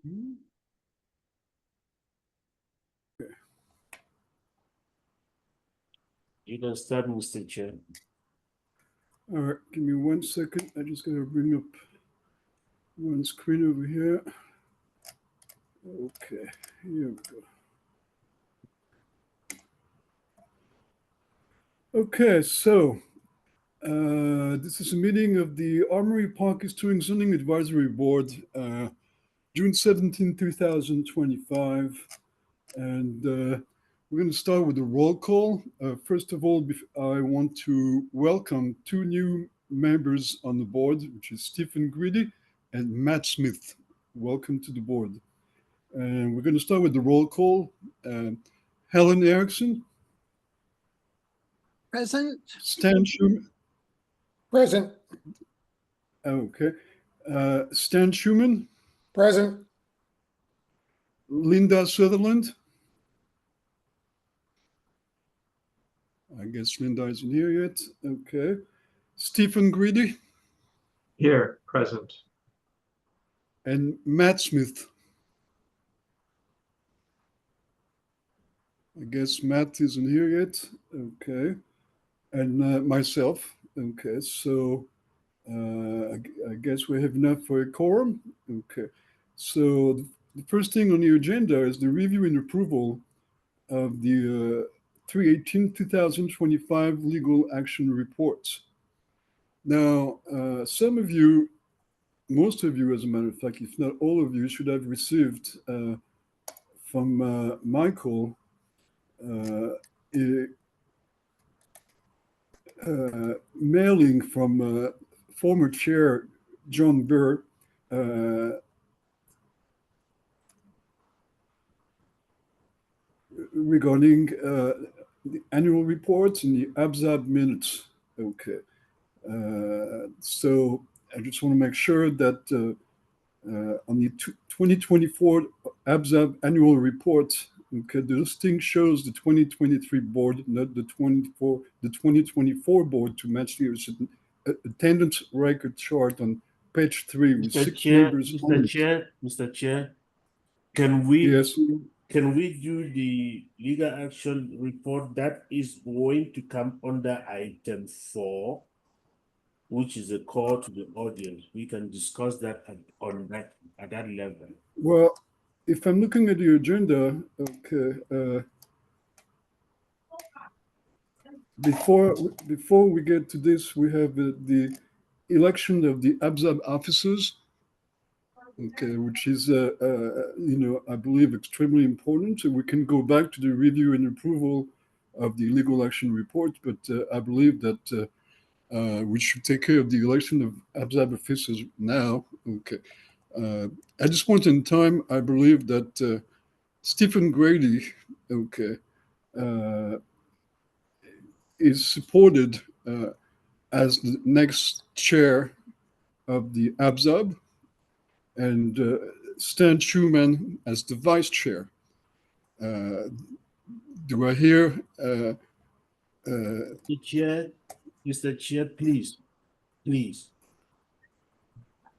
You can start, Mr. Chair. All right, give me 1 second. I just gotta bring up one screen over here. Okay, here we go. Okay, so this is a meeting of the Armory Park Touring Zoning Advisory Board, June 17, 2025. And we're going to start with a roll call. First of all, I want to welcome two new members on the board, which is Stephen Greedy and Matt Smith. Welcome to the board. And we're going to start with the roll call. Helen Erickson. Present. Stan Schumann. Present. Okay. Stan Schumann. Present. Linda Sutherland. I guess Linda isn't here yet. Okay. Stephen Greedy. Here, present. And Matt Smith. I guess Matt isn't here yet. Okay. And myself. Okay. So I guess we have enough for a quorum. Okay. So the first thing on the agenda is the review and approval of the 3/18/2025 legal action reports. Now, some of you, most of you, as a matter of fact, if not all of you, should have received from Michael a mailing from former chair John Burr regarding the annual reports and the ABSAB minutes. Okay. So I just want to make sure that on the 2024 ABSAB annual report, okay, the listing shows the 2023 board, not the 2024 board, to match the attendance record chart on page 3 with Mr. 6 Chair, members. Mr. Chair, can we Yes. can we do the legal action report that is going to come under item 4, which is a call to the audience? We can discuss that at that level. Well, if I'm looking at the agenda, okay, before we get to this, we have the election of the ABSAB officers, okay, which is, I believe extremely important. So we can go back to the review and approval of the legal action report, but I believe that we should take care of the election of ABSAB officers now. Okay. At this point in time, I believe that Stephen Grady, okay, is supported as the next chair of the ABSAB, and Stan Schumann as the vice chair. Do I hear? Mr. Chair, please.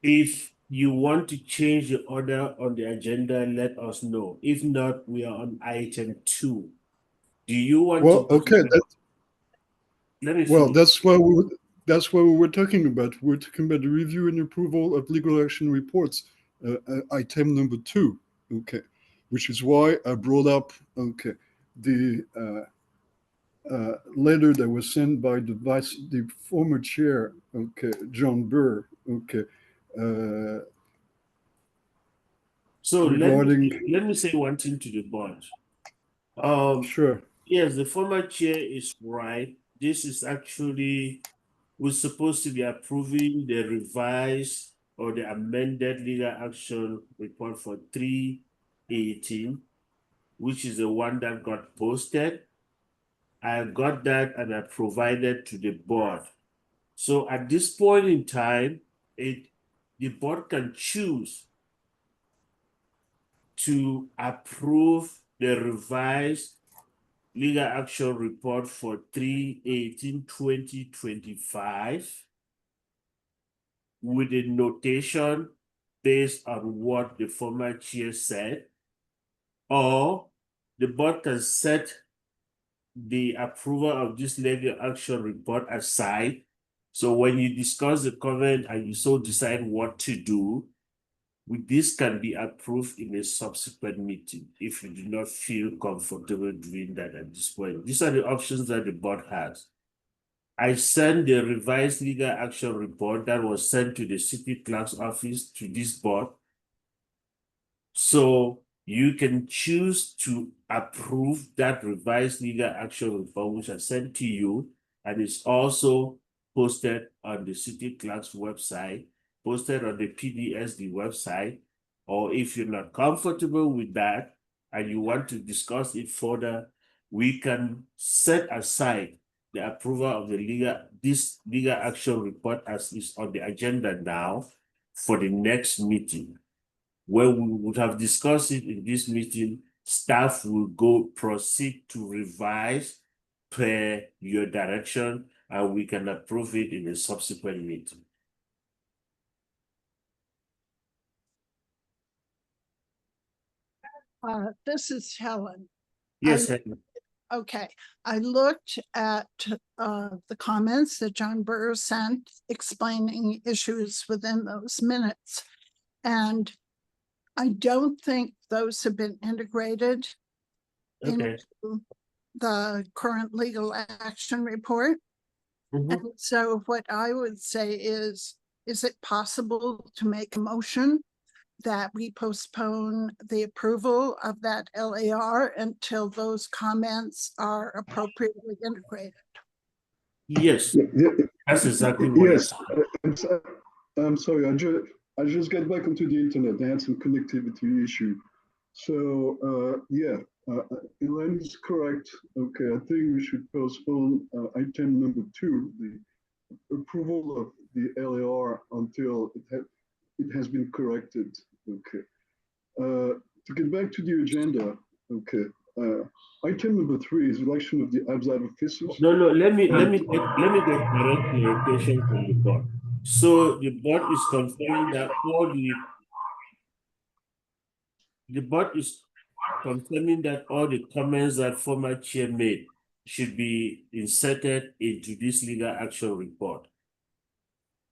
If you want to change the order on the agenda, let us know. If not, we are on item 2. Do you want Well, to? okay. Let me Well, finish. that's what we were talking about. We're talking about the review and approval of legal action reports, item number 2. Okay, which is why I brought up the letter that was sent by the former chair, John Burr. So regarding let me say one thing to the board. Sure. Yes, the former chair is right. This is actually, we're supposed to be approving the revised or the amended legal action report for 3/18, which is the one that got posted. I got that and I provided to the board. So at this point in time, the board can choose to approve the revised legal action report for 3/18/2025 with the notation based on what the former chair said, or the board can set the approval of this legal action report aside. So when you discuss the comment and you so decide what to do, this can be approved in a subsequent meeting if you do not feel comfortable doing that at this point. These are the options that the board has. I sent the revised legal action report that was sent to the city clerk's office to this board. So you can choose to approve that revised legal action report, which I sent to you, and it's also posted on the city clerk's website, posted on the PDSD website, or if you're not comfortable with that and you want to discuss it further, we can set aside the approval of this legal action report as is on the agenda now for the next meeting. When we would have discussed it in this meeting, staff will proceed to revise per your direction, and we can approve it in a subsequent meeting. This is Helen. Yes, Helen. Okay, I looked at the comments that John Burr sent explaining issues within those minutes. And I don't think those have been integrated Okay. into the current legal action report. Mhm. And so what I would say is it possible to make a motion that we postpone the approval of that LAR until those comments are appropriately integrated? Yes, that's exactly what Yes, I'm sorry. I just got back onto the internet. I had some connectivity issue. So yeah, Elaine is correct. Okay, I think we should postpone item number 2, the approval of the LAR until it has been corrected. Okay. To get back to the agenda. Okay. Item number 3 is election of the ABSAT officers. No, let me get direct clarification from the board. So the board is confirming that all the comments that former chair made should be inserted into this legal action report,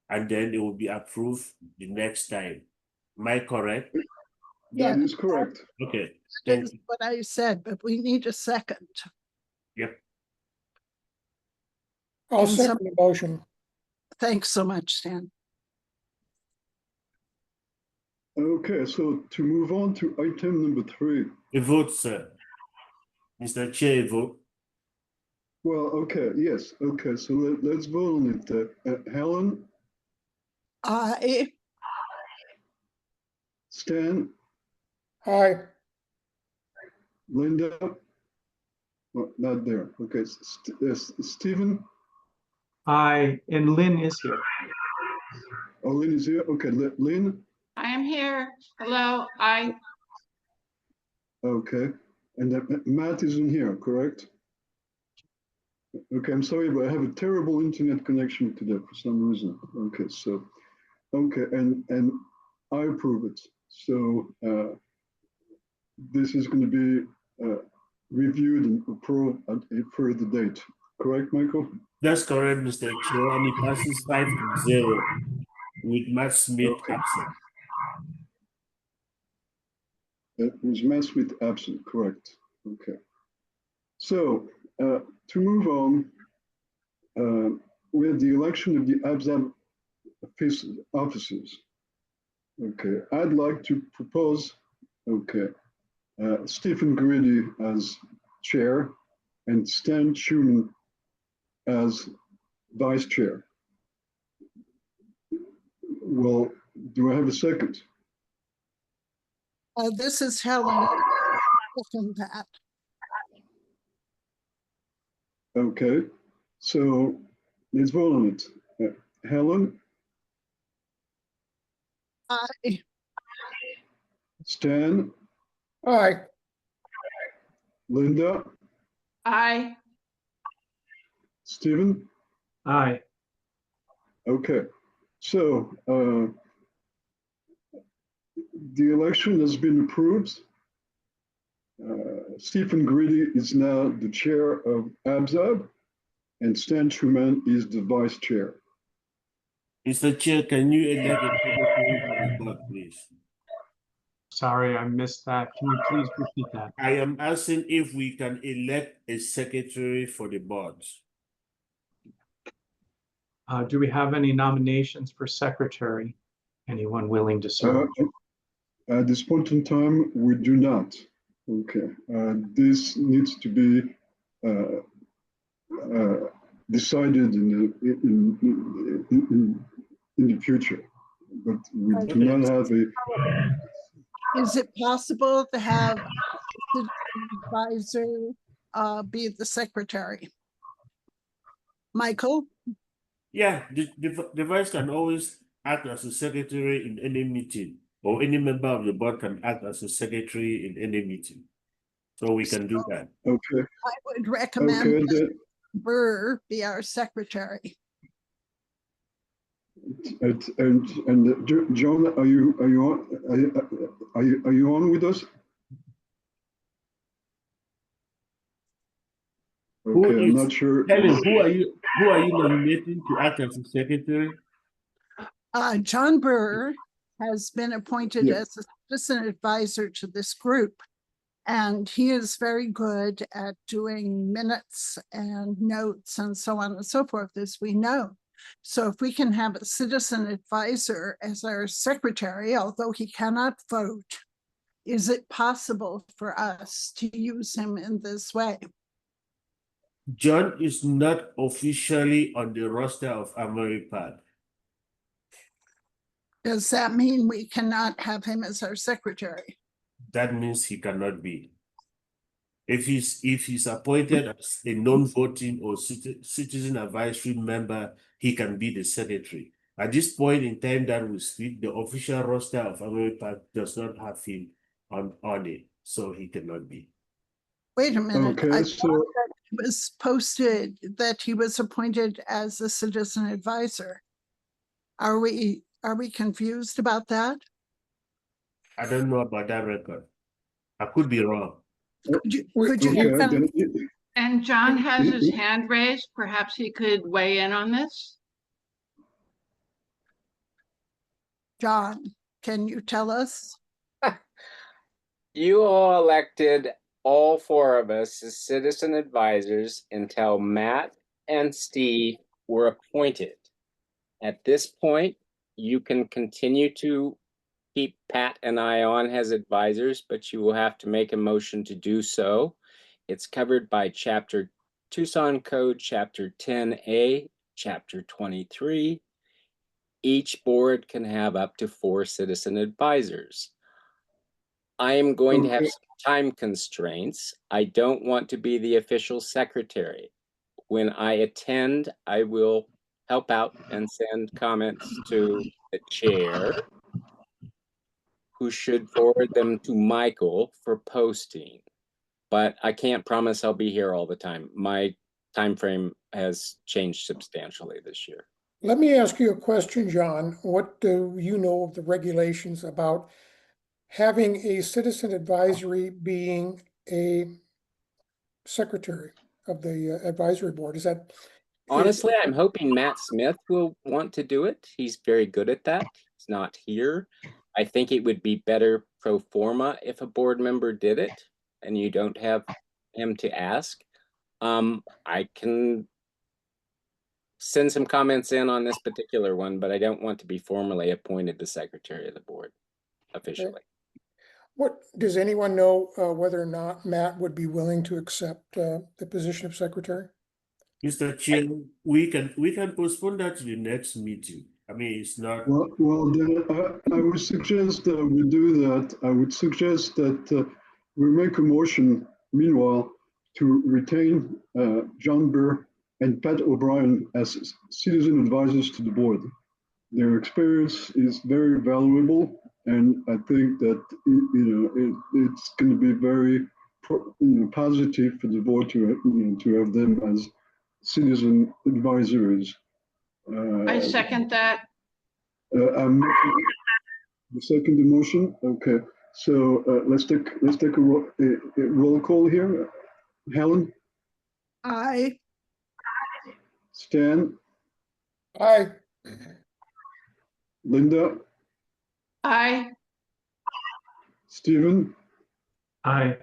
and then it will be approved the next time. Am I correct? That is correct. Okay, That thank is you. what I said, but we need a second. Yep. I'll And second the motion. Thanks so much, Stan. Okay, so to move on to item number 3. A vote, sir. Mr. Chair, a vote. Well, okay, yes. Okay, so let's vote on it. Helen, Aye. Stan, Aye. Linda, well, not there. Okay, Stephen, Aye, and Lynn is here. oh, Lynn is here. Okay, Lynn, I am here. Hello, I, okay. And Matt isn't here, correct? Okay, I'm sorry, but I have a terrible internet connection today for some reason. Okay, so, okay, and I approve it. So this is going to be reviewed and approved at a further date. Correct, Michael? That's correct, Mr. Chair, and it passes 5-0 with Matt Smith Okay. absent. It was Matt Smith absent, correct. Okay. So to move on with the election of the ABSAT officers. Okay, I'd like to propose, okay, Stephen Griddy as chair and Stan Schumann as vice chair. Well, do I have a second? This is Helen. Second that. Okay, so let's vote on it. Helen, Aye. Stan, Aye. Linda, I, Stephen. Aye, Okay, so The election has been approved. Stephen Greedy is now the chair of ABSAB, and Stan Truman is the vice chair. Mr. Chair, can you elect a secretary for the board, please? Sorry, I missed that. Can you please repeat that? I am asking if we can elect a secretary for the board. Do we have any nominations for secretary? Anyone willing to serve? At this point in time, we do not. Okay, this needs to be decided in the future, but we do not have a. Is it possible to have the advisor be the secretary? Michael? Yeah, the vice can always act as a secretary in any meeting, or any member of the board can act as a secretary in any meeting. So we can do that. Okay. I would recommend Okay. that Burr be our secretary. And John, are you on with us? Okay, I'm not sure. Helen, who are you nominating to act as a secretary? John Burr has been appointed Yeah. as a citizen advisor to this group. And he is very good at doing minutes and notes and so on and so forth, as we know. So if we can have a citizen advisor as our secretary, although he cannot vote, is it possible for us to use him in this way? John is not officially on the roster of Armory Park. Does that mean we cannot have him as our secretary? That means he cannot be. If he's appointed as a non-voting or citizen advisory member, he can be the secretary. At this point in time that we speak, the official roster of Armory Park does not have him on it, so he cannot be. Wait a minute. Okay, I so thought that it was posted that he was appointed as a citizen advisor. Are we confused about that? I don't know about that record. I could be wrong. Could you okay, then, And John has his hand raised. Perhaps he could weigh in on this. John, can you tell us? You all elected all four of us as citizen advisors until Matt and Steve were appointed. At this point, you can continue to keep Pat and I on as advisors, but you will have to make a motion to do so. It's covered by Chapter Tucson Code, Chapter 10A, Chapter 23. Each board can have up to 4 citizen advisors. I am going to have some time constraints. I don't want to be the official secretary. When I attend, I will help out and send comments to the chair, who should forward them to Michael for posting. But I can't promise I'll be here all the time. My time frame has changed substantially this year. Let me ask you a question, John. What do you know of the regulations about having a citizen advisory being a secretary of the advisory board? Is that Honestly, I'm hoping Matt Smith will want to do it. He's very good at that. He's not here. I think it would be better pro forma if a board member did it and you don't have him to ask. I can send some comments in on this particular one, but I don't want to be formally appointed the secretary of the board officially. What does anyone know whether or not Matt would be willing to accept the position of secretary? Mr. Chair, we can postpone that to the next meeting. I mean, it's not. well, then I would suggest that we do that. I would suggest that we make a motion, meanwhile, to retain John Burr and Pat O'Brien as citizen advisors to the board. Their experience is very valuable, and I think that it's going to be very positive for the board to have them as citizen advisors. I second that. You second the motion? Okay. So let's take a roll call here. Helen, I, Stan, Aye. Linda, Aye. Stephen. Aye.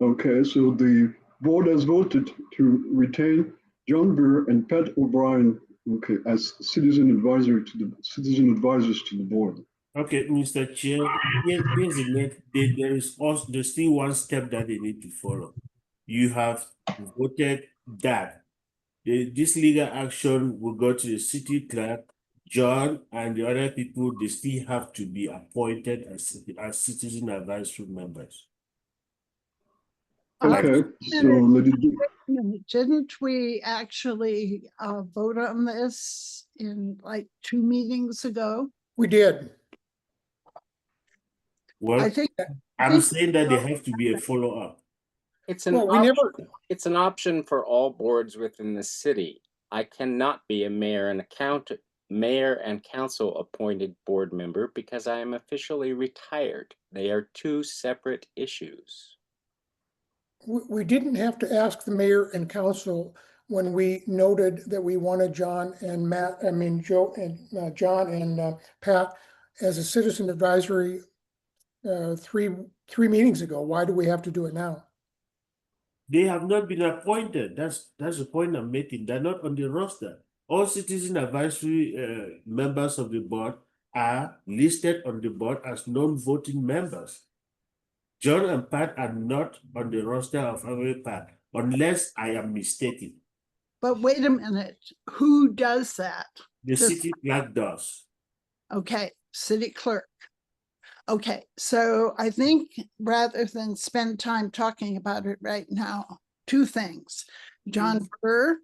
Okay, so the board has voted to retain John Burr and Pat O'Brien, okay, as citizen advisors to the board. Okay, Mr. Chair, here's the next, there's still one step that they need to follow. You have voted that this legal action will go to the city clerk, John, and the other people, they still have to be appointed as citizen advisory members. Okay, so let it do. didn't we actually vote on this in like 2 meetings ago? We did. Well, I think, I'm saying that there have to be a follow-up. It's an Well, we option. never, It's an option for all boards within the city. I cannot be a mayor and council appointed board member because I am officially retired. They are two separate issues. we didn't have to ask the mayor and council when we noted that we wanted John and Matt, I mean, Joe and John and Pat as a citizen advisory three meetings ago. Why do we have to do it now? They have not been appointed. That's the point I'm making. They're not on the roster. All citizen advisory members of the board are listed on the board as non-voting members. John and Pat are not on the roster of Armory Park, unless I am mistaken. but wait a minute, who does that? The The- city clerk does. Okay, city clerk. Okay, so I think rather than spend time talking about it right now, 2 things. John Burr,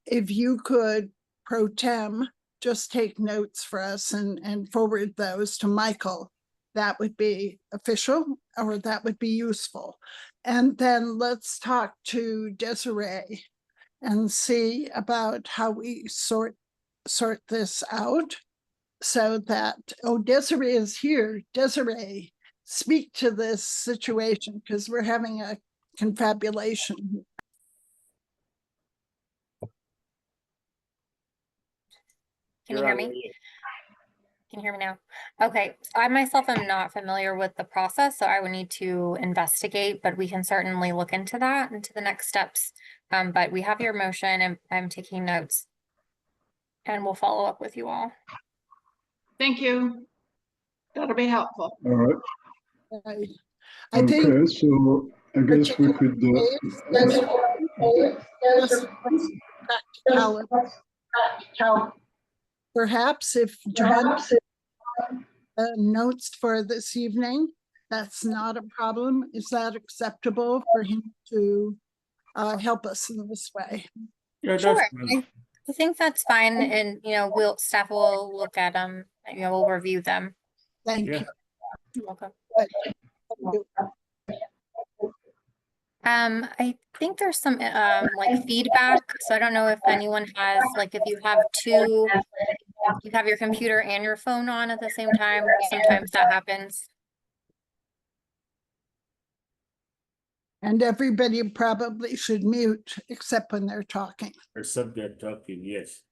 if you could pro tem, just take notes for us and forward those to Michael, that would be official, or that would be useful. And then let's talk to Desiree and see about how we sort this out. So that, oh, Desiree is here. Desiree, speak to this situation because we're having a confabulation. Can you hear me? Can you hear me now? Okay, I myself am not familiar with the process, so I would need to investigate, but we can certainly look into that, into the next steps. But we have your motion and I'm taking notes. And we'll follow up with you all. Thank you. That'll be helpful. All right. I think Okay, so I guess we could. Perhaps if John notes for this evening, that's not a problem. Is that acceptable for him to help us in this way? Yeah, Sure, that's fine. I think that's fine, and staff will look at them, we'll review them. Thank Yeah. you. You're welcome. Thank you. I think there's some like feedback, so I don't know if anyone has, like, if you have your computer and your phone on at the same time, sometimes that happens. And everybody probably should mute except when they're talking. Except they're talking, yes.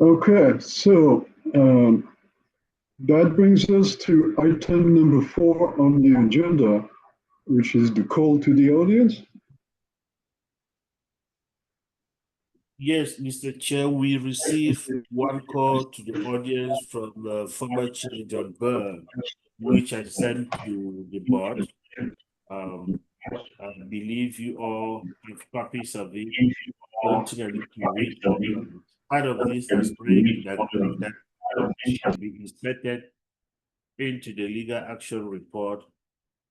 Okay, so that brings us to item number 4 on the agenda, which is the call to the audience. Yes, Mr. Chair, we received one call to the audience from former Chair John Burr, which I sent to the board. I believe you all have copies of it. Don't think I need to read all of it. Part of this is praying that should be inserted into the legal action report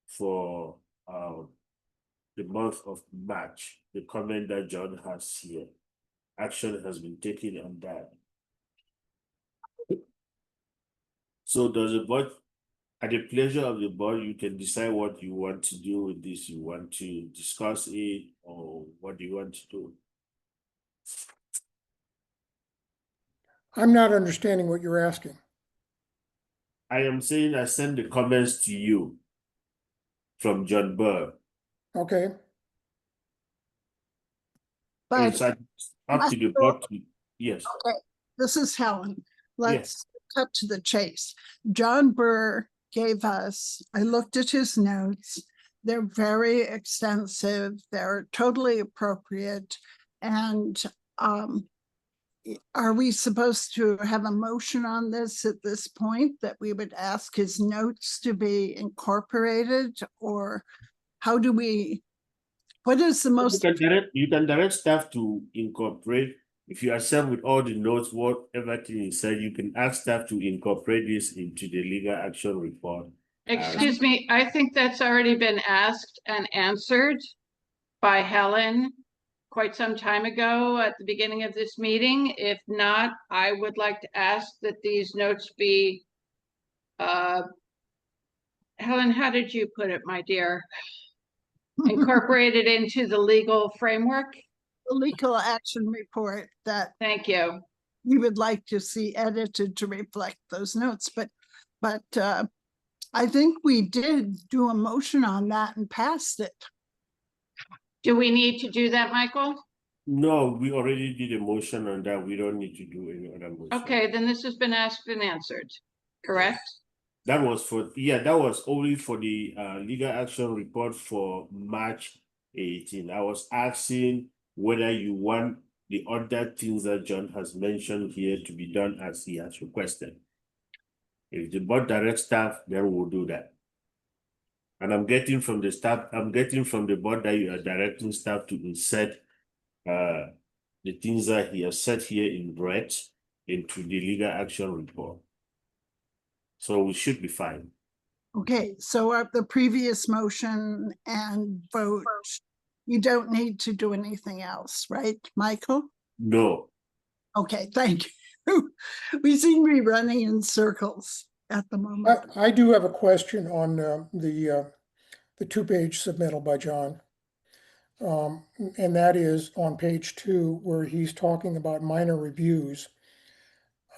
for the month of March, the comment that John has here. Action has been taken on that. So does the board At the pleasure of the board, you can decide what you want to do with this. You want to discuss it, or what do you want to do? I'm not understanding what you're asking. I am saying I send the comments to you from John Burr. Okay, But It's up to the board to, yes. okay, this is Helen. Let's cut to the chase. John Burr gave us, I looked at his notes. They're very extensive. They're totally appropriate. And are we supposed to have a motion on this at this point that we would ask his notes to be incorporated? Or how do we, what is the most? You can direct staff to incorporate. If you accept with all the notes, what everything is said, you can ask staff to incorporate this into the legal action report. Excuse me, I think that's already been asked and answered by Helen quite some time ago at the beginning of this meeting. If not, I would like to ask that these notes be, Helen, how did you put it, my dear? Incorporated into the legal framework? The legal action report that Thank you. we would like to see edited to reflect those notes, but I think we did do a motion on that and passed it. Do we need to do that, Michael? No, we already did a motion on that. We don't need to do any other motion. Okay, then this has been asked and answered, correct? That was for, yeah, that was only for the legal action report for March 18. I was asking whether you want the other things that John has mentioned here to be done as he has requested. If the board directs staff, then we'll do that. And I'm getting from the staff, I'm getting from the board that you are directing staff to insert the things that he has said here in red into the legal action report. So we should be fine. Okay, so the previous motion and vote, you don't need to do anything else, right, Michael? No. Okay, thank you. We seem to be running in circles at the moment. I do have a question on the two-page submittal by John. And that is on page 2, where he's talking about minor reviews.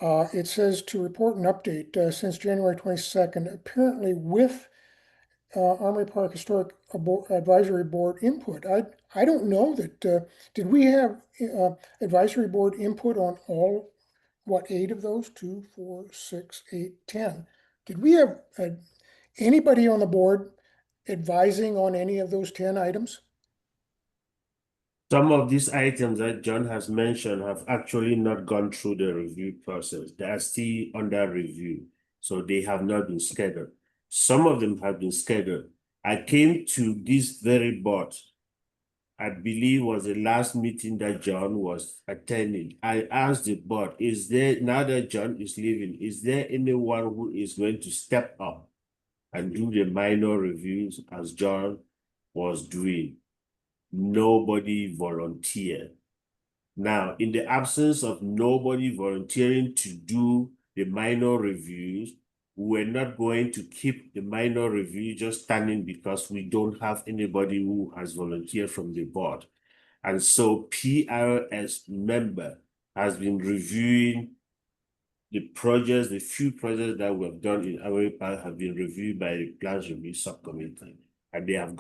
It says to report an update since January 22nd, apparently with Armory Park Historic Advisory Board input. I don't know that, did we have advisory board input on all, what, 8 of those? 2, 4, 6, 8, 10. Did we have anybody on the board advising on any of those 10 items? Some of these items that John has mentioned have actually not gone through the review process. They are still under review, so they have not been scheduled. Some of them have been scheduled. I came to this very board, I believe was the last meeting that John was attending. I asked the board, is there, now that John is leaving, is there anyone who is going to step up and do the minor reviews as John was doing? Nobody volunteered. Now, in the absence of nobody volunteering to do the minor reviews, we're not going to keep the minor review just standing because we don't have anybody who has volunteered from the board. And so PRS member has been reviewing the projects, the few projects that we have done in Armory Park have been reviewed by the plans review subcommittee. And they have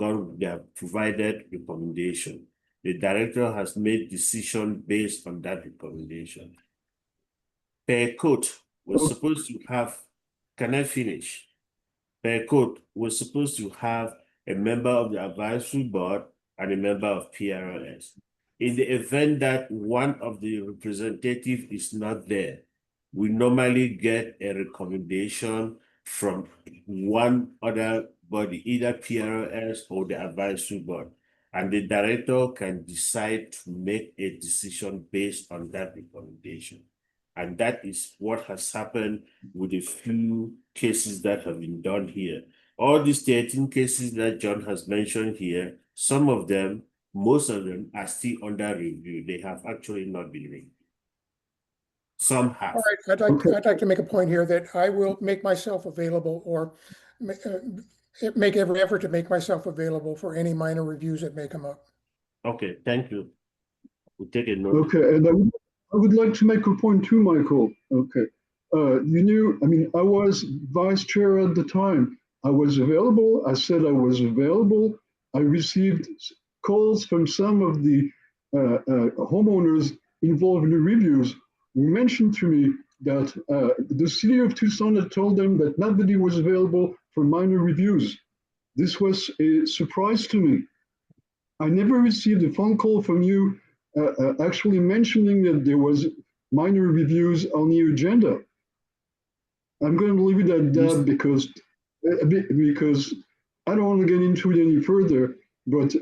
provided recommendation. The director has made decision based on that recommendation. Per code, we're supposed to have, can I finish? Per code, we're supposed to have a member of the advisory board and a member of PRS. In the event that one of the representatives is not there, we normally get a recommendation from one other body, either PRS or the advisory board. And the director can decide to make a decision based on that recommendation. And that is what has happened with a few cases that have been done here. All these 13 cases that John has mentioned here, some of them, most of them are still under review. They have actually not been reviewed. Some have. All right, I'd like to make a point here that I will make myself available, or make every effort to make myself available for any minor reviews that may come up. Okay, thank you. We'll take a note. Okay, and I would like to make a point too, Michael. Okay. I was vice chair at the time. I was available. I said I was available. I received calls from some of the homeowners involved in the reviews who mentioned to me that the city of Tucson had told them that nobody was available for minor reviews. This was a surprise to me. I never received a phone call from you actually mentioning that there was minor reviews on the agenda. I'm going to leave it at that because I don't want to get into it any further. But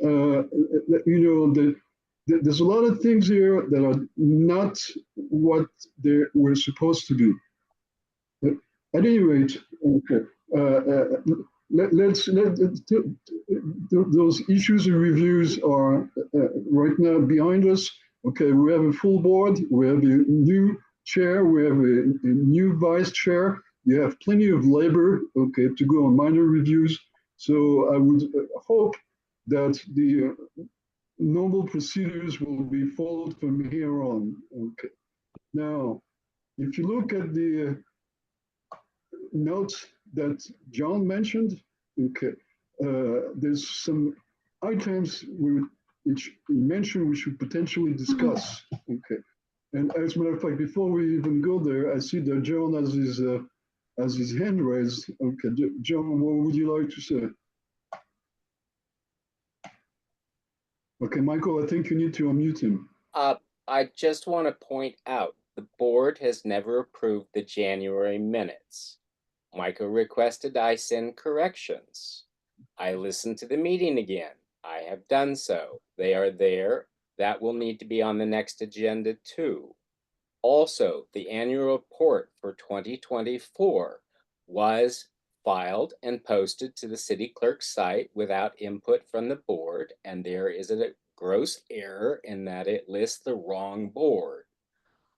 there's a lot of things here that are not what they were supposed to be. At any rate, okay. Those issues and reviews are right now behind us. Okay, we have a full board, we have a new chair, we have a new vice chair. You have plenty of labor, okay, to go on minor reviews. So I would hope that the normal procedures will be followed from here on. Okay. Now, if you look at the notes that John mentioned, okay, there's some items which he mentioned we should potentially discuss. Okay, and as a matter of fact, before we even go there, I see that John has his hand raised. Okay, John, what would you like to say? Okay, Michael, I think you need to unmute him. I just want to point out the board has never approved the January minutes. Michael requested I send corrections. I listened to the meeting again. I have done so. They are there. That will need to be on the next agenda too. Also, the annual report for 2024 was filed and posted to the city clerk's site without input from the board, and there is a gross error in that it lists the wrong board.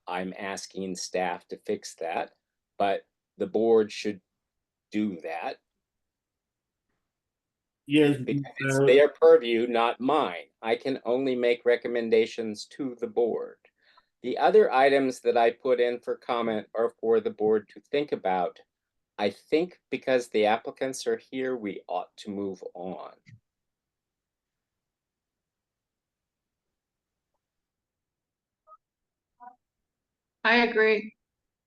I'm asking staff to fix that, but the board should do that. Yes, because it's their purview, not mine. I can only make recommendations to the board. The other items that I put in for comment are for the board to think about. I think because the applicants are here, we ought to move on. I agree.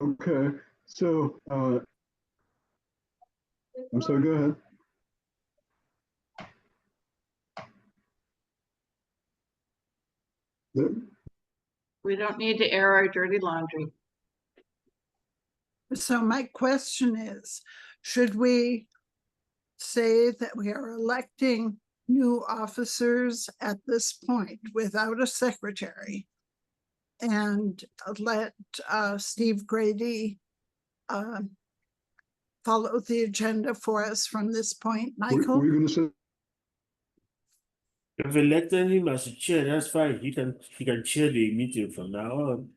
Okay, so I'm sorry, go ahead. We don't need to air our dirty laundry. So my question is, should we say that we are electing new officers at this point without a secretary? And let Steve Grady follow the agenda for us from this point, Michael? Were you going to say? if elected him as a chair, that's fine. He can chair the meeting from now on.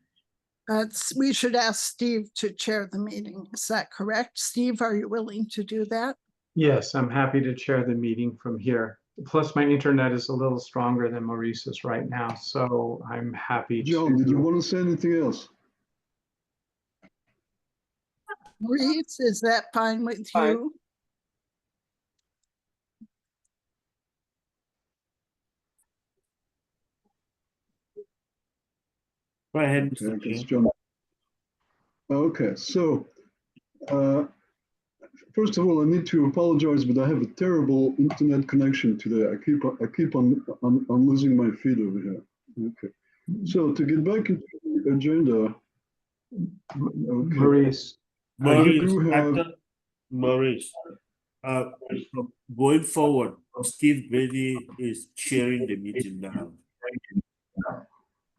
We should ask Steve to chair the meeting. Is that correct? Steve, are you willing to do that? Yes, I'm happy to chair the meeting from here. Plus, my internet is a little stronger than Maurice's right now, so I'm happy to. John, did you want to say anything else? Maurice, is that fine with Fine. you? Go ahead, Okay, Mr. I guess Chair. John. Okay, so first of all, I need to apologize, but I have a terrible internet connection today. I keep on losing my feed over here. Okay, so to get back into the agenda, okay. Maurice, Maurice, going forward, Steve Grady is chairing the meeting now.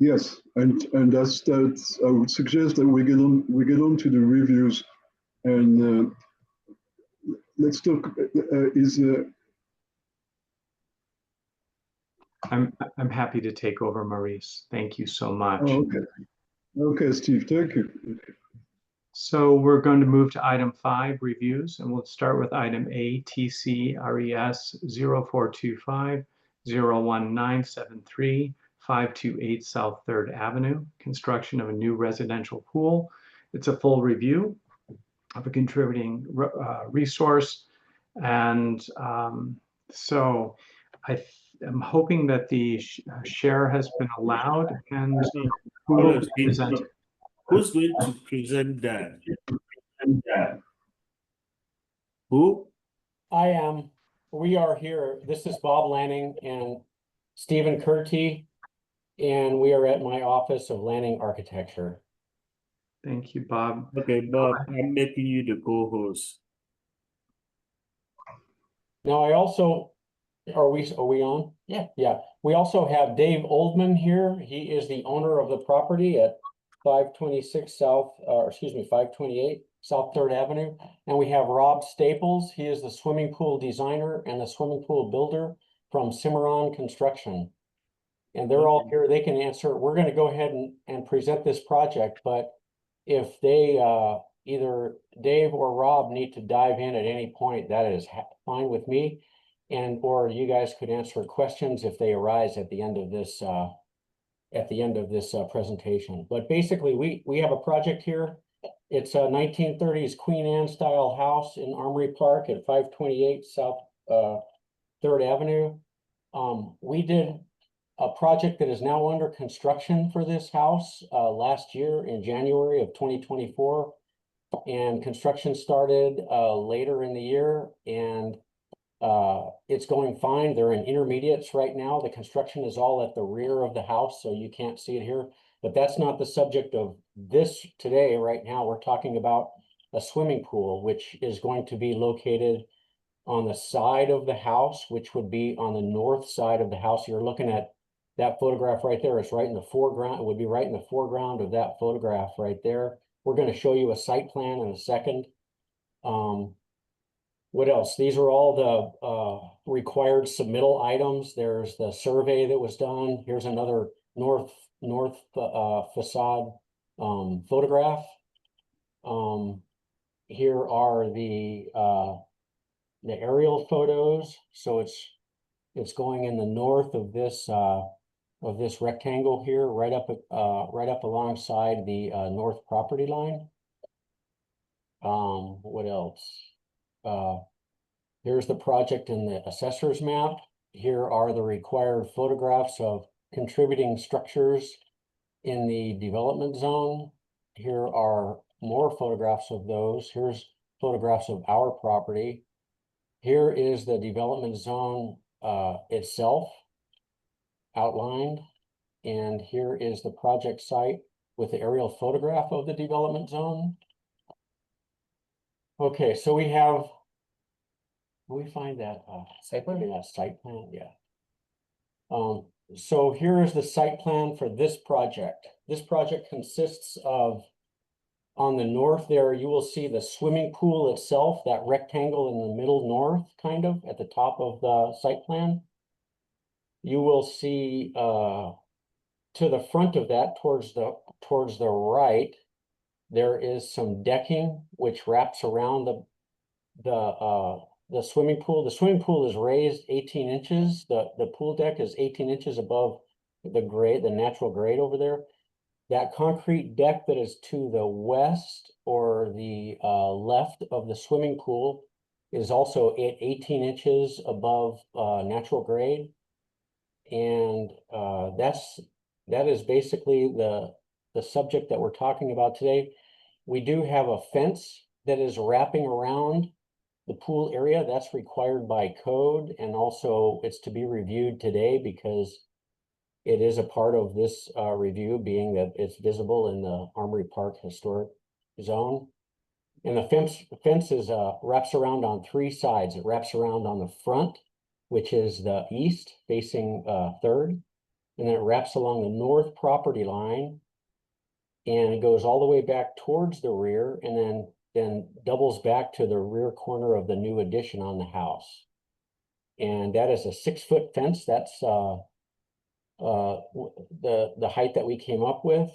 Yes, and that's I would suggest that we get on to the reviews, and let's talk. I'm happy to take over, Maurice. Thank you so much. Oh, okay. Okay, Steve, thank you. Okay. So we're going to move to item 5, reviews, and we'll start with item A, TCRES 0425 01973 528 South 3rd Avenue, construction of a new residential pool. It's a full review of a contributing resource. And so I am hoping that the share has been allowed and who will be presenting. Who's going to present that? Who? I am. We are here. This is Bob Lanning and Stephen Curti, and we are at my office of Lanning Architecture. Thank you, Bob. Okay, Bob, I'm making you the co-host. Now, I also, are we on? Yeah. Yeah. We also have Dave Oldman here. He is the owner of the property at 526 South, 528 South 3rd Avenue. And we have Rob Staples. He is the swimming pool designer and the swimming pool builder from Cimarron Construction. And they're all here. They can answer. We're going to go ahead and present this project, but if they, either Dave or Rob need to dive in at any point, that is fine with me. And, or you guys could answer questions if they arise at the end of this, presentation. But basically, we have a project here. It's a 1930s Queen Anne style house in Armory Park at 528 South 3rd Avenue. We did a project that is now under construction for this house last year in January of 2024. And construction started later in the year, and it's going fine. They're in intermediates right now. The construction is all at the rear of the house, so you can't see it here. But that's not the subject of this today. Right now, we're talking about a swimming pool, which is going to be located on the side of the house, which would be on the north side of the house. You're looking at that photograph right there. It's right in the foreground. It would be right in the foreground of that photograph right there. We're going to show you a site plan in a second. What else? These are all the required submittal items. There's the survey that was done. Here's another north facade photograph. Here are the aerial photos. So it's going in the north of this rectangle here, right up alongside the north property line. What else? Here's the project in the assessor's map. Here are the required photographs of contributing structures in the development zone. Here are more photographs of those. Here's photographs of our property. Here is the development zone itself outlined. And here is the project site with the aerial photograph of the development zone. Okay, so we have, can we find that site plan? That site plan, yeah. So here is the site plan for this project. This project consists of, on the north there, you will see the swimming pool itself, that rectangle in the middle north, kind of at the top of the site plan. You will see to the front of that, towards the right, there is some decking which wraps around the swimming pool. The swimming pool is raised 18 inches. The pool deck is 18 inches above the grade, the natural grade over there. That concrete deck that is to the west or the left of the swimming pool is also 18 inches above natural grade. And that is basically the subject that we're talking about today. We do have a fence that is wrapping around the pool area. That's required by code, and also it's to be reviewed today because it is a part of this review, being that it's visible in the Armory Park Historic Zone. And the fence is wraps around on 3 sides. It wraps around on the front, which is the east facing 3rd, and then it wraps along the north property line, and it goes all the way back towards the rear, and then doubles back to the rear corner of the new addition on the house. And that is a 6-foot fence. That's the height that we came up with.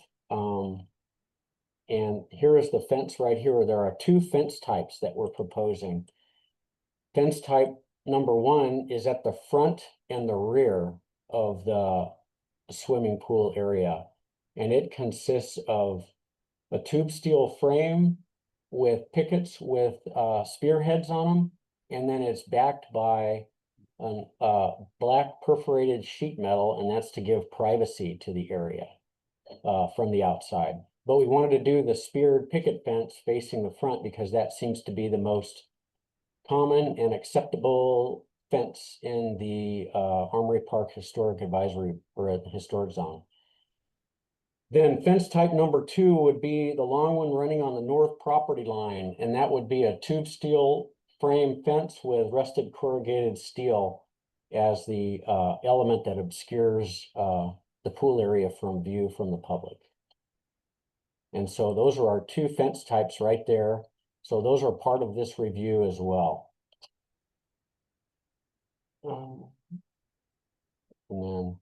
And here is the fence right here. There are two fence types that we're proposing. Fence type number one is at the front and the rear of the swimming pool area. And it consists of a tube steel frame with pickets with spearheads on them. And then it's backed by a black perforated sheet metal, and that's to give privacy to the area from the outside. But we wanted to do the speared picket fence facing the front because that seems to be the most common and acceptable fence in the Armory Park Historic Advisory or Historic Zone. Then fence type number two would be the long one running on the north property line, and that would be a tube steel frame fence with rusted corrugated steel as the element that obscures the pool area from view from the public. And so those are our two fence types right there. So those are part of this review as well. And then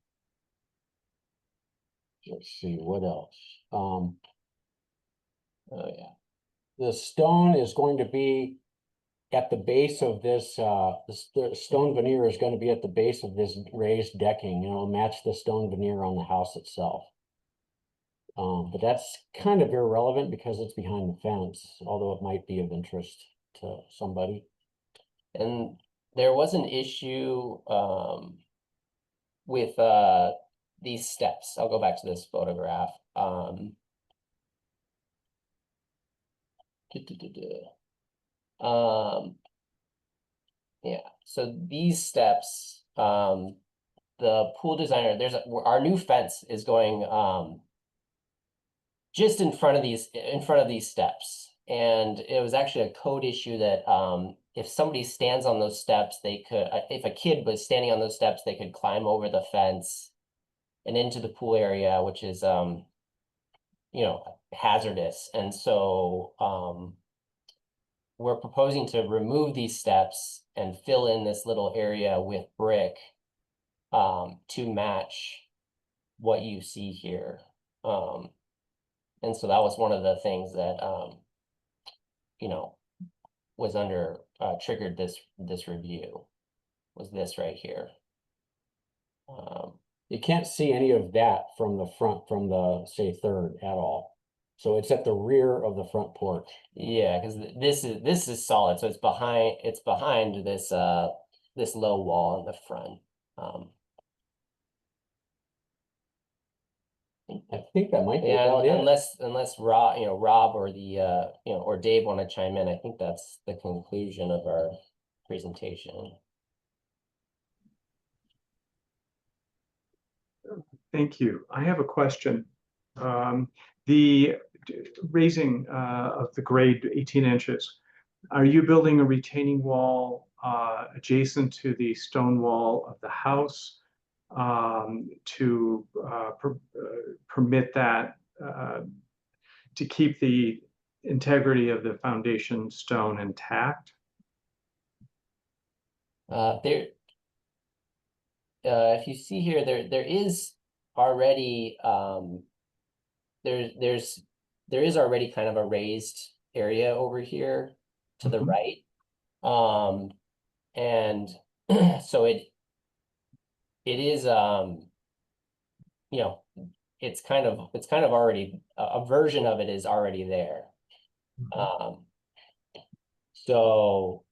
let's see what else. Oh yeah, the stone is going to be at the base of this. The stone veneer is going to be at the base of this raised decking, and it'll match the stone veneer on the house itself. But that's kind of irrelevant because it's behind the fence, although it might be of interest to somebody. And there was an issue with these steps. I'll go back to this photograph. Yeah, so these steps, the pool designer, our new fence is going just in front of these steps. And it was actually a code issue that if somebody stands on those steps, they could, if a kid was standing on those steps, they could climb over the fence and into the pool area, which is, you know, hazardous. And so we're proposing to remove these steps and fill in this little area with brick to match what you see here. And so that was one of the things that, you know, was triggered this review, was this right here. You can't see any of that from the front, from the, say, third at all. So it's at the rear of the front porch. Yeah, because this is solid, so it's behind this this low wall in the front. I think that might be about it. Unless Rob or the or Dave want to chime in, I think that's the conclusion of our presentation. Thank you. I have a question. The raising of the grade 18 inches, are you building a retaining wall adjacent to the stone wall of the house to permit that, to keep the integrity of the foundation stone intact? If you see here, there is already there is already kind of a raised area over here to the right, and so it is you know, it's kind of already a version of it is already there. So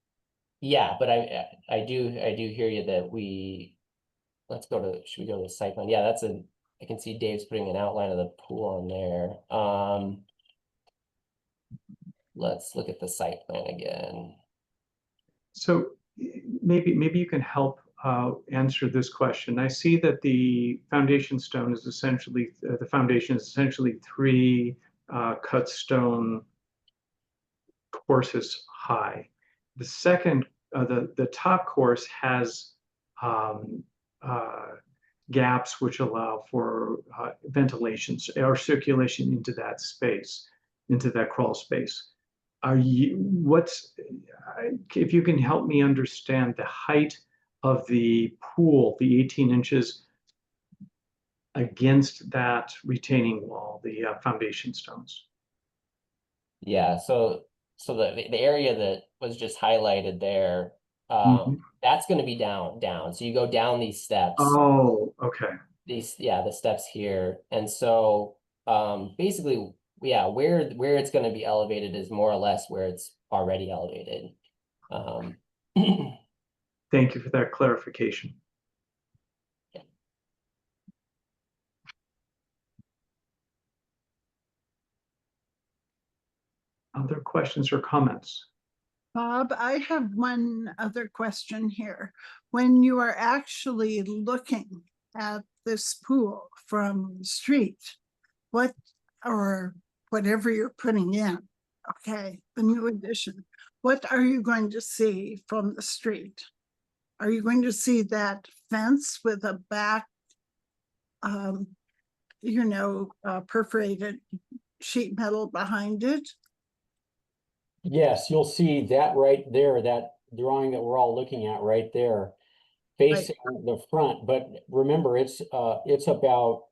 yeah, but I do hear you that should we go to the site plan? Yeah, I can see Dave's putting an outline of the pool on there. Let's look at the site plan again. So maybe you can help answer this question. I see that the foundation stone is essentially, the foundation is essentially 3 cut stone courses high. The second, the top course has gaps which allow for ventilation or circulation into that space, into that crawl space. If you can help me understand the height of the pool, the 18 inches against that retaining wall, the foundation stones? Yeah, so the area that was just highlighted there, that's gonna be down. So you go down these steps, Oh, okay. the steps here. And so basically, yeah, where it's gonna be elevated is more or less where it's already elevated. Thank you for that clarification. Other questions or comments? Bob, I have one other question here. When you are actually looking at this pool from the street, what, or whatever you're putting in, okay, the new addition, what are you going to see from the street? Are you going to see that fence with a back, perforated sheet metal behind it? Yes, you'll see that right there, that drawing that we're all looking at right there, facing the front. But remember, it's about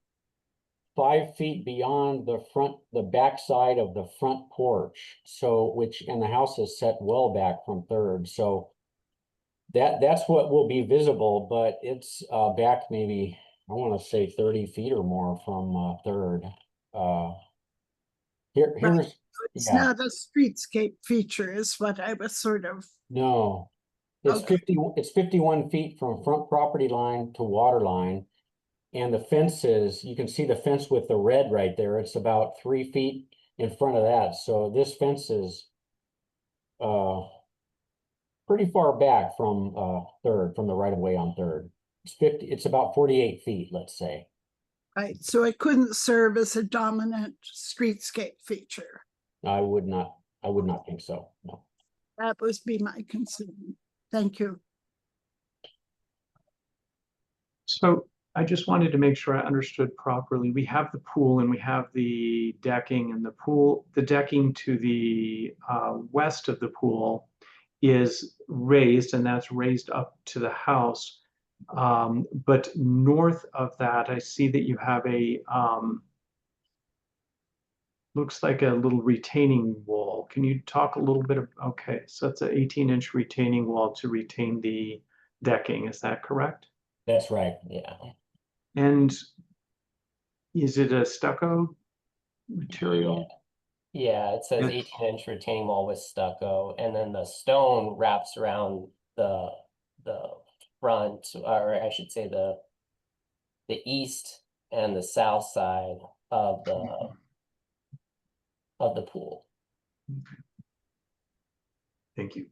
5 feet beyond the back side of the front porch. So, and the house is set well back from Third. So that's what will be visible, but it's back maybe, I want to say 30 feet or more from Third. Here's It's yeah. not a streetscape feature is what I was sort of. No, it's Okay. it's 51 feet from front property line to water line. And the fences, you can see the fence with the red right there. It's about 3 feet in front of that. So this fence is pretty far back from Third, from the right of way on Third. It's about 48 feet, let's say. Right, so it couldn't serve as a dominant streetscape feature. I would not think so, no. That would be my concern. Thank you. So I just wanted to make sure I understood properly. We have the pool and we have the decking, and the decking to the west of the pool is raised, and that's raised up to the house. But north of that, I see that you have a looks like a little retaining wall. Can you talk a little bit of, okay, so it's an 18-inch retaining wall to retain the decking, is that correct? That's right, yeah. And is it a stucco material? Yeah, it says 18-inch retaining wall with stucco, and then the stone wraps around the front, or I should say the east and the south side of the pool. Thank you.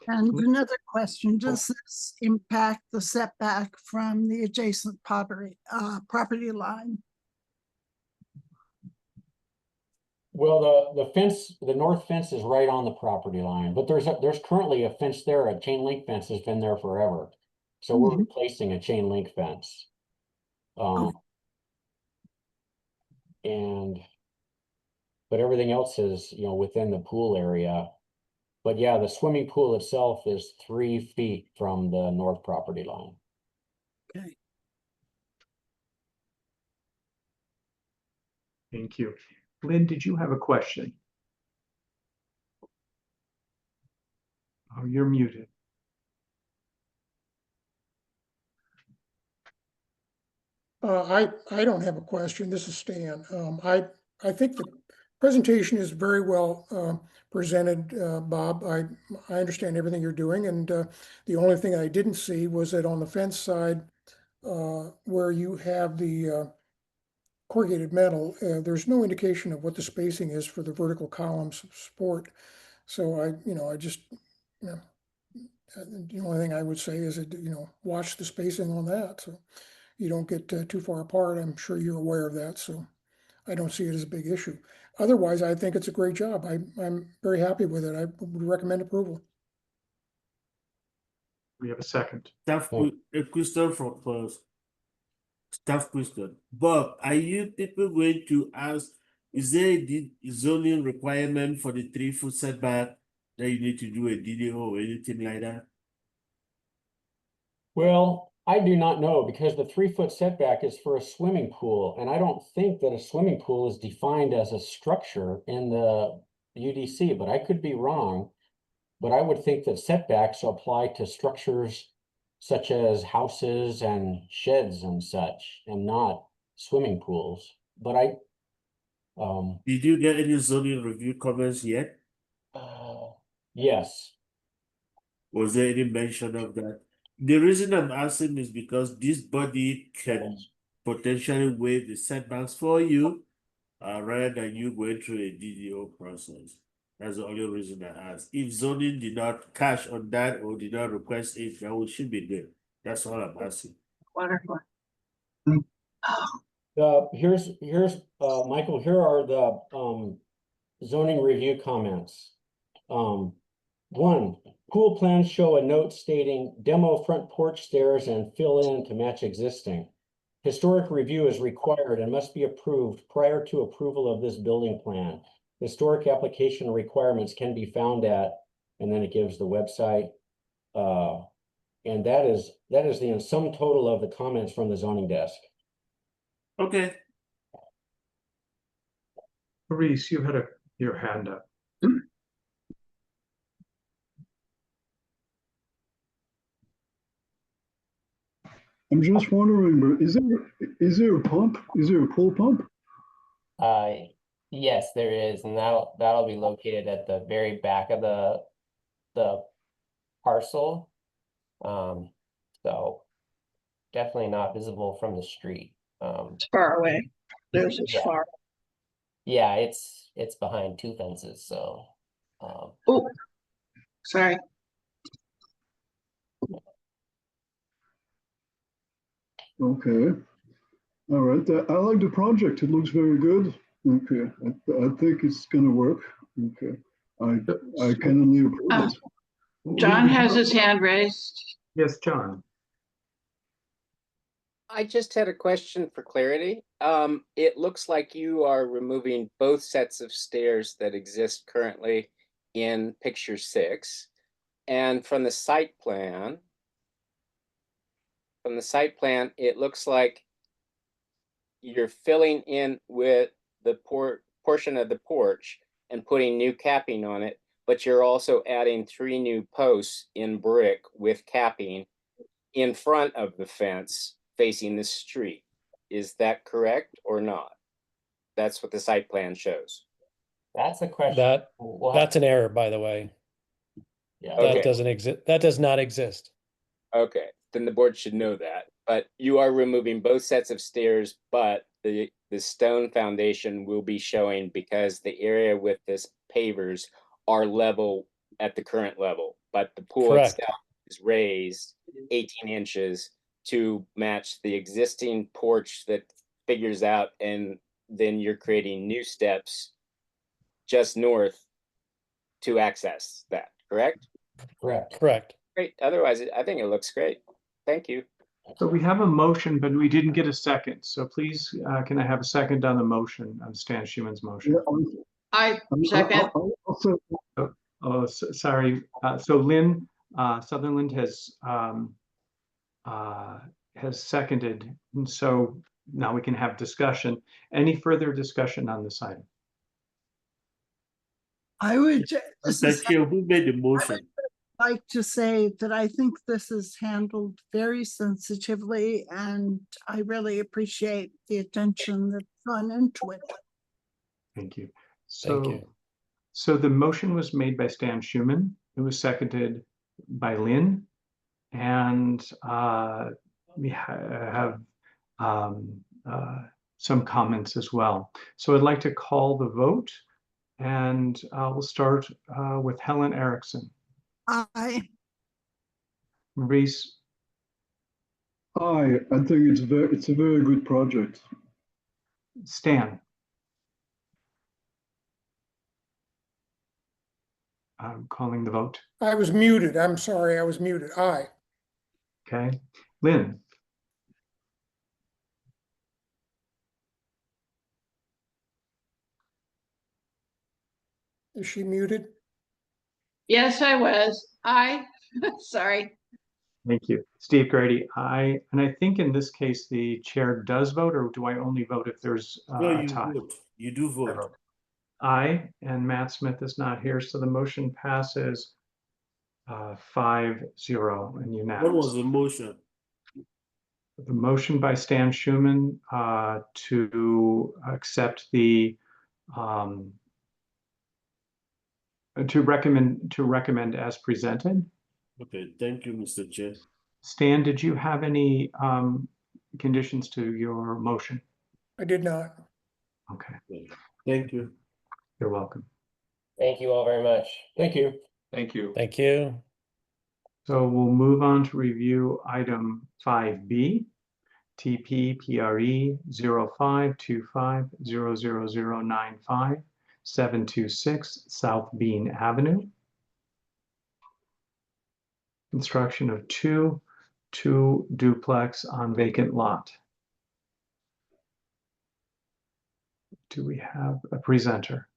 And another question, does this impact the setback from the adjacent property line? Well, the fence, the north fence is right on the property line, but there's currently a fence there, a chain link fence has been there forever. So we're replacing a chain link fence. But everything else is, within the pool area. But yeah, the swimming pool itself is 3 feet from the north property line. Okay. Thank you. Lynn, did you have a question? Oh, you're muted. I don't have a question. This is Stan. I think the presentation is very well presented, Bob. I understand everything you're doing, and the only thing I didn't see was that on the fence side, where you have the corrugated metal, there's no indication of what the spacing is for the vertical columns of support. So I just, the only thing I would say is that, watch the spacing on that, so you don't get too far apart. I'm sure you're aware of that, so I don't see it as a big issue. Otherwise, I think it's a great job. I'm very happy with it. I would recommend approval. We have a second. Staff, a question from first. Staff question. Bob, are you people going to ask, is there a zoning requirement for the 3-foot setback that you need to do a DDO or anything like that? Well, I do not know, because the 3-foot setback is for a swimming pool, and I don't think that a swimming pool is defined as a structure in the UDC, but I could be wrong. But I would think that setbacks apply to structures such as houses and sheds and such, and not swimming pools. But Did you get any zoning review comments yet? yes. Was there any mention of that? The reason I'm asking is because this body can potentially waive the setbacks for you, rather than you going through a DDO process. That's the only reason I asked. If zoning did not cash on that or did not request it, then we should be good. That's all I'm asking. Wonderful. Here's Michael, here are the zoning review comments. 1, pool plans show a note stating demo front porch stairs and fill in to match existing. Historic review is required and must be approved prior to approval of this building plan. Historic application requirements can be found at, and then it gives the website. And that is the sum total of the comments from the zoning desk. Okay. Maurice, you had your hand up. I'm just wondering, but is there a pump? Is there a pool pump? Yes, there is, and that'll be located at the very back of the parcel. So definitely not visible from the street. It's far away. There's as Yeah. far. Yeah, it's behind 2 fences, so Oh, sorry. Okay. All right. I like the project. It looks very good. Okay. I think it's gonna work. Okay. I can only approve Oh. it. John has his hand raised. Yes, John. I just had a question for clarity. It looks like you are removing both sets of stairs that exist currently in picture 6. And from the site plan, it looks like you're filling in with the portion of the porch and putting new capping on it, but you're also adding 3 new posts in brick with capping in front of the fence facing the street. Is that correct or not? That's what the site plan shows. that's a question. That We'll have that's an error, by the way. Yeah. Okay. That doesn't exist. That does not exist. Okay, then the board should know that. But you are removing both sets of stairs, but the stone foundation will be showing because the area with this pavers are level at the current level, but the pool Correct. itself is raised 18 inches to match the existing porch that figures out, and then you're creating new steps just north to access that, correct? Correct. Correct. Great, otherwise, I think it looks great. Thank you. So we have a motion, but we didn't get a second. So please, can I have a second on the motion, on Stan Schuman's motion? Yeah, I second. I'll say, Oh, sorry. So Lynn Sutherland has seconded, and so now we can have discussion. Any further discussion on this item? I would Thank you. Who made the motion? like to say that I think this is handled very sensitively, and I really appreciate the attention that's gone into it. Thank you. Thank you. So the motion was made by Stan Schuman. It was seconded by Lynn. And we have some comments as well. So I'd like to call the vote, and we'll start with Helen Erickson. Aye. Maurice, I think it's a very good project. Stan. I'm calling the vote. I was muted. I'm sorry, I was muted. Aye. Okay. Lynn. Is she muted? Yes, I was. Sorry. Thank you. Steve Grady, aye. And I think in this case, the chair does vote, or do I only vote if there's No, a you tie? vote. You do vote. Aye, and Matt Smith is not here, so the motion passes 5-0 and What unanimous. was the motion? The motion by Stan Schuman to accept the to recommend as presented. Okay, thank you, Mr. Chair. Stan, did you have any conditions to your motion? I did not. Okay, Thank you. you're welcome. Thank you all very much. Thank you. Thank you. So we'll move on to review item 5B, TP PRE 0525000095 726 South Bean Avenue. Construction of two duplex on vacant lot. Do we have a presenter?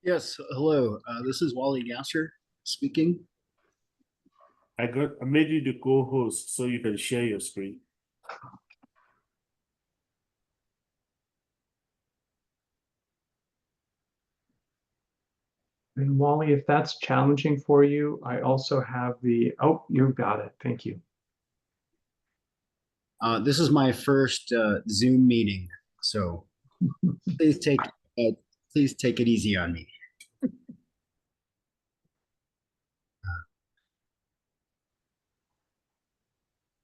Yes, hello. This is Wally Gasser speaking. I made you the co-host so you can share your screen. And Wally, if that's challenging for you, I also have oh, you got it. Thank you. This is my first Zoom meeting, so please take it easy on me.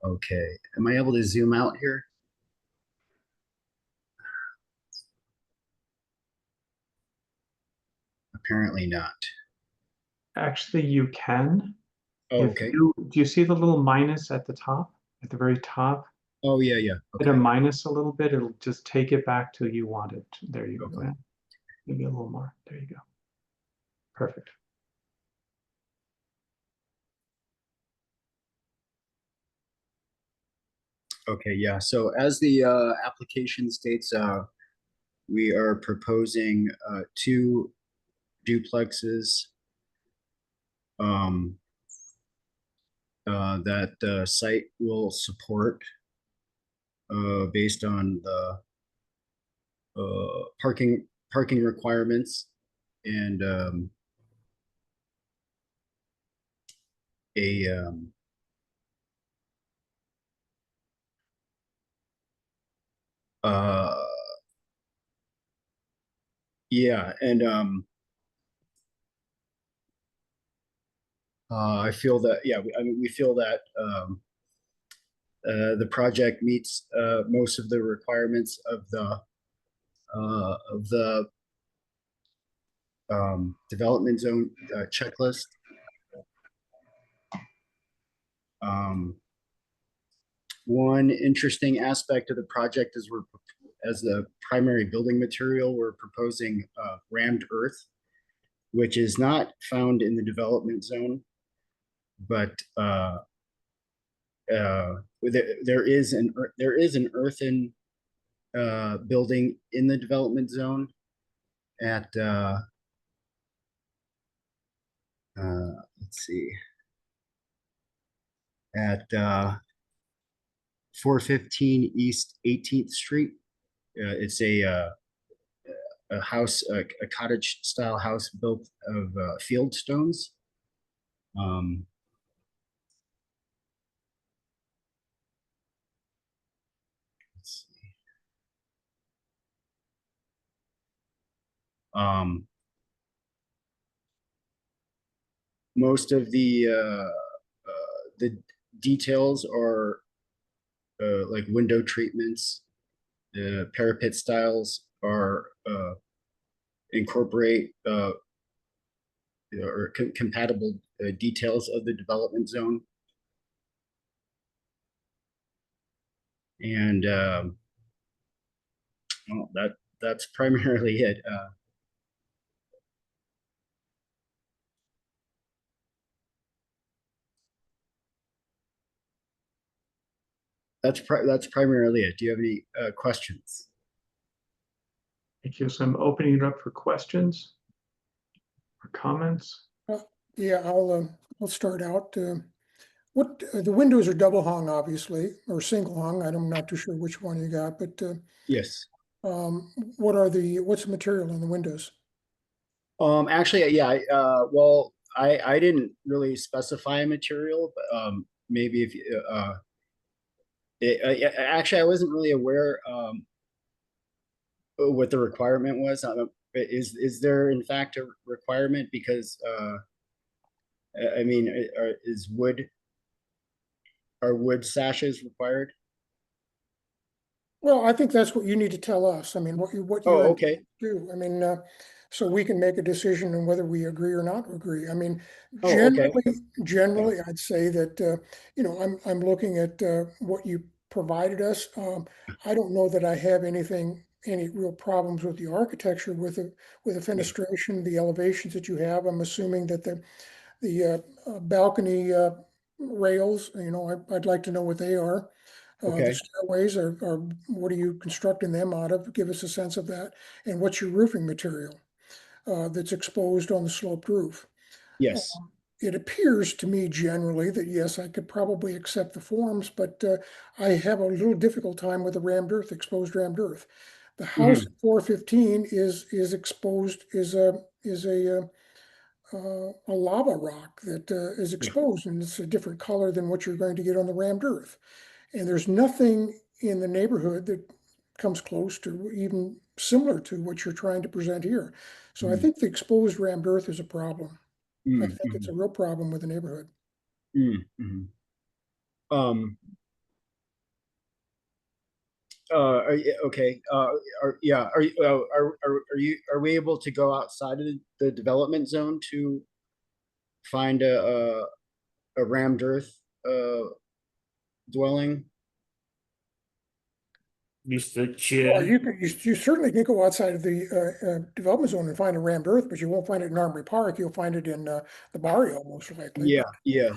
Okay, am I able to zoom out here? Apparently not. Actually, you can. Oh, If okay. do you see the little minus at the top, at the very top? Oh, yeah. Hit Okay. a minus a little bit, it'll just take it back to you want it. There you go. Okay. Maybe a little more. There you go. Perfect. Okay, yeah. So as the application states, we are proposing 2 duplexes that the site will support based on the parking requirements and yeah, and I feel that, yeah, we feel that the project meets most of the requirements of the development zone checklist. One interesting aspect of the project is as the primary building material, we're proposing rammed earth, which is not found in the development zone, but there is an earthen building in the development zone at let's see, at 415 East 18th Street. It's a house, a cottage style house built of field stones. Let's see. Most of the details are like window treatments. The parapet styles are incorporate or compatible details of the development zone. And well, that's primarily it. That's primarily it. Do you have any questions? Thank you. So I'm opening it up for questions or comments. Yeah, I'll start out. What, the windows are double hung, obviously, or single hung. I'm not too sure which one you got, but Yes. what's the material in the windows? Actually, yeah, well, I didn't really specify a material, but maybe if you, actually, I wasn't really aware what the requirement was. Is there in fact a requirement? Because I mean, are wood sashes required? Well, I think that's what you need to tell us. I mean, what you're Oh, in okay. do. I mean, so we can make a decision on whether we agree or not agree. I mean, Oh, okay. generally, I'd say that, I'm looking at, what you provided us. I don't know that I have any real problems with the architecture, with the fenestration, the elevations that you have. I'm assuming that the balcony, rails, I'd like to know what they are. The Okay. stairways are, what are you constructing them out of? Give us a sense of that. And what's your roofing material that's exposed on the sloped roof? Yes. It appears to me generally that yes, I could probably accept the forms, but I have a little difficult time with the rammed earth, exposed rammed earth. The house at 415 is exposed, is a lava rock that is Yeah. exposed, and it's a different color than what you're going to get on the rammed earth. And there's nothing in the neighborhood that comes close to even similar to what you're trying to present here. So I think the exposed rammed earth is a problem. I think it's a real problem with the neighborhood. Um, okay. Yeah. Are we able to go outside of the development zone to find a rammed earth dwelling? Mr. Well, Chair, you certainly can go outside of the development zone and find a rammed earth, but you won't find it in Armory Park. You'll find it in the barrio most likely. Yeah. Yeah.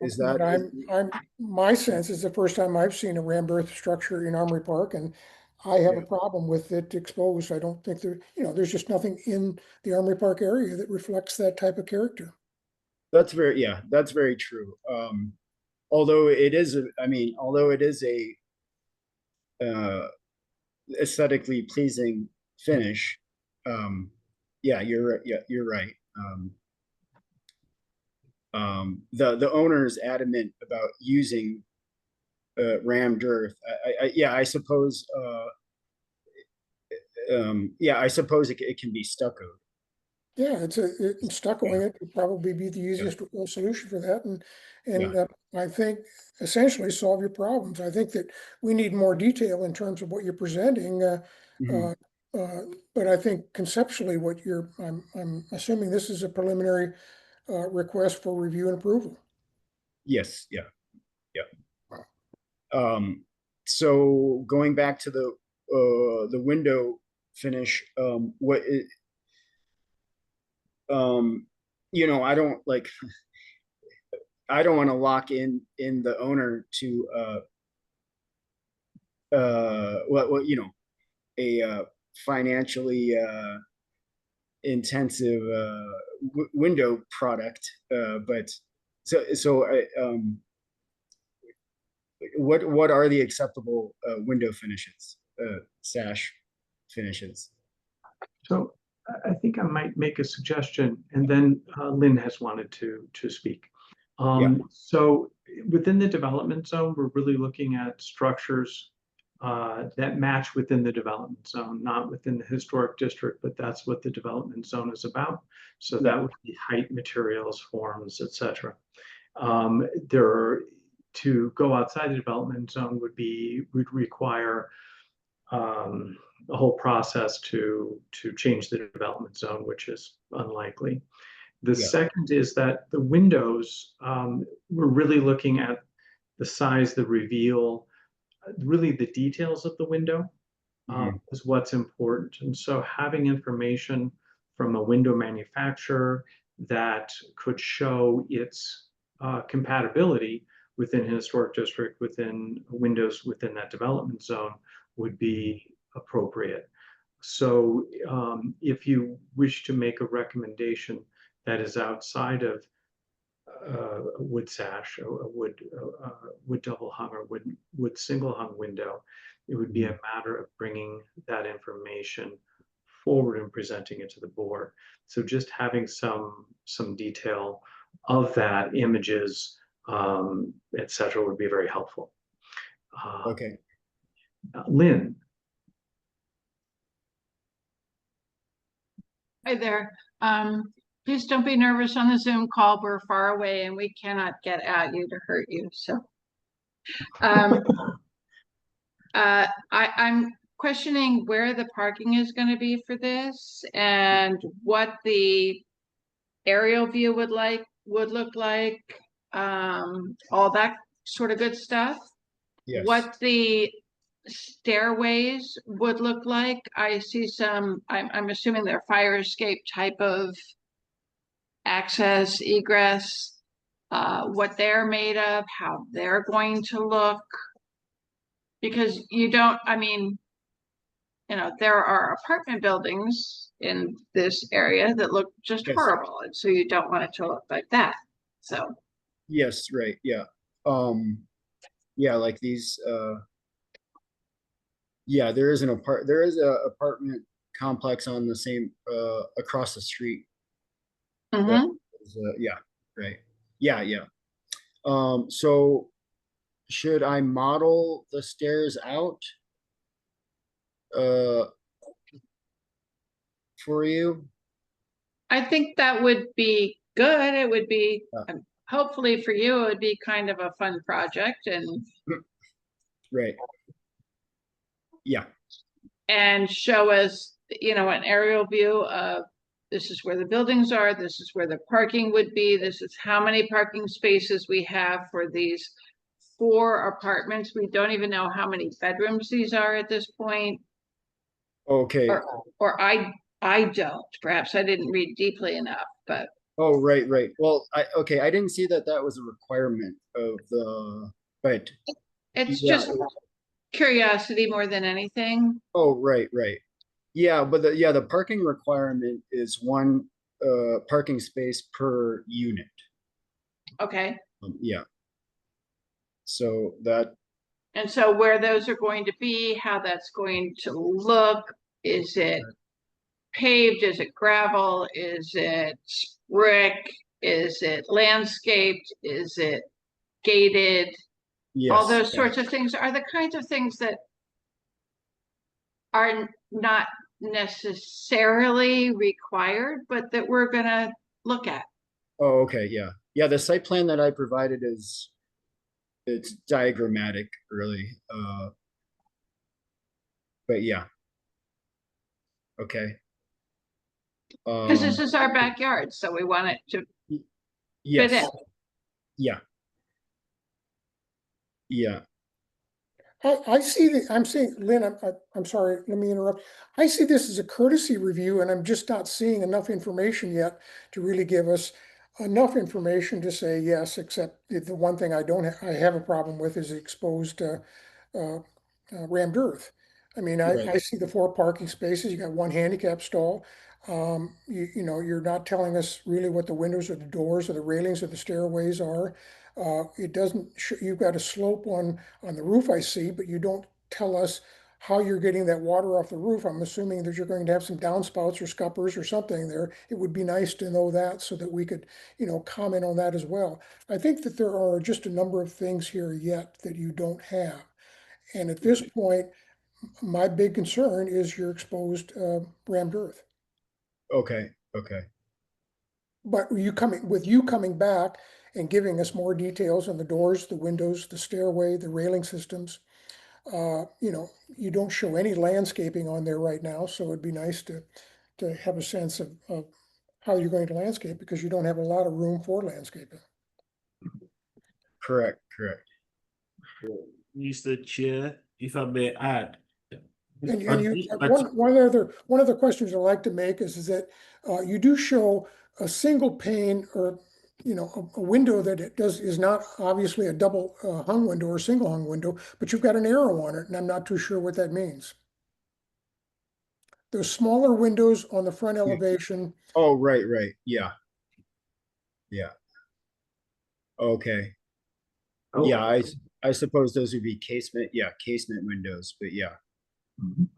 Is But that my sense is the first time I've seen a rammed earth structure in Armory Park, and I have a Yeah. problem with it exposed. I don't think there's just nothing in the Armory Park area that reflects that type of character. That's very true. Although it is a uh, aesthetically pleasing finish, yeah, you're right. Yeah, you're right. The owner is adamant about using rammed earth. Yeah, I suppose. Yeah, I suppose it can be stuccoed. Yeah, stuccoing it would probably be the Yeah. easiest solution for that, and Yeah. I think essentially solve your problems. I think that we need more detail in terms of what you're presenting, Mhm. uh, but I think conceptually I'm assuming this is a preliminary request for review and approval. Yes. Yeah. Yeah. So going back to the window finish, I don't like. I don't want to lock in the owner to a financially intensive window product, but what are the acceptable window finishes, sash finishes? So I think I might make a suggestion, and then Lynn has wanted to speak. So within the development zone, we're really looking at structures that match within the development zone, not within the historic district, but that's what the development zone is about. So that would be height, materials, forms, etc. To go outside the development zone would require the whole process to change the development zone, which is unlikely. The second is that the windows, we're really looking at the size, the reveal, really the details of the window is what's important. And so having information from a window manufacturer that could show its compatibility within a historic district, within windows within that development zone would be appropriate. So if you wish to make a recommendation that is outside of wood sash, a wood double hung or wood single hung window. It would be a matter of bringing that information forward and presenting it to the board. So just having some detail of that, images, et cetera, would be very helpful. Okay. Lynn. Hi there. Please don't be nervous on the Zoom call. We're far away and we cannot get at you to hurt you. So I'm questioning where the parking is going to be for this and what the aerial view would look like, all that sort of good stuff. Yes. What the stairways would look like. I see some, I'm assuming they're fire escape type of access, egress, what they're made of, how they're going to look. Because you don't, I mean, you know, there are apartment buildings in this area that look just Yes. horrible. And so you don't want it to look like that. So. Yes, right, yeah. Yeah, like these, yeah, there is a apartment complex on the same, across the street. Mm-hmm. Yeah, right. Yeah, yeah. So should I model the stairs out for you? I think that would be good. It would be, hopefully for you, it would be kind of a fun project and Right. Yeah. And show us, you know, an aerial view of this is where the buildings are, this is where the parking would be, this is how many parking spaces we have for these 4 apartments. We don't even know how many bedrooms these are at this point. Okay. Or I don't. Perhaps I didn't read deeply enough, but. Oh, right, right. Well, okay, I didn't see that was a requirement of the, but. It's Yeah. just curiosity more than anything. Oh, right, right. Yeah, but the parking requirement is 1 parking space per unit. Okay. Yeah. So that. And so where those are going to be, how that's going to look, is it paved, is it gravel, is it brick, is it landscaped, is it gated? Yes. All those sorts of things are the kinds of things that are not necessarily required, but that we're gonna look at. Oh, okay, yeah. Yeah, the site plan that I provided it's diagrammatic, really. But yeah. Okay. Because this is our backyard, so we want it to yes. fit in. Yeah. Yeah. I see that, I'm saying, Lynn, I'm sorry, let me interrupt. I see this as a courtesy review and I'm just not seeing enough information yet to really give us enough information to say yes, except the one thing I have a problem with is exposed rammed earth. I mean, Right. I see the 4 parking spaces, you got 1 handicap stall. You know, you're not telling us really what the windows or the doors or the railings or the stairways are. It doesn't, you've got a slope on the roof I see, but you don't tell us how you're getting that water off the roof. I'm assuming that you're going to have some downspouts or scuppers or something there. It would be nice to know that so that we could, you know, comment on that as well. I think that there are just a number of things here yet that you don't have. And at this point, my big concern is your exposed rammed earth. Okay. Okay. But you coming back and giving us more details on the doors, the windows, the stairway, the railing systems. You know, you don't show any landscaping on there right now, so it'd be nice to have a sense of how you're going to landscape because you don't have a lot of room for landscaping. Correct. Correct. Mr. Chair, if I may add. And one other questions I'd like to make is that you do show a single pane or, you know, a window that is not obviously a double hung window or a single hung window, but you've got an arrow on it, and I'm not too sure what that means. Those smaller windows on the front elevation. Oh, right, right. Yeah. Yeah. Okay. Oh, Yeah, I suppose those would be casement, yeah, casement windows, but yeah. mhm.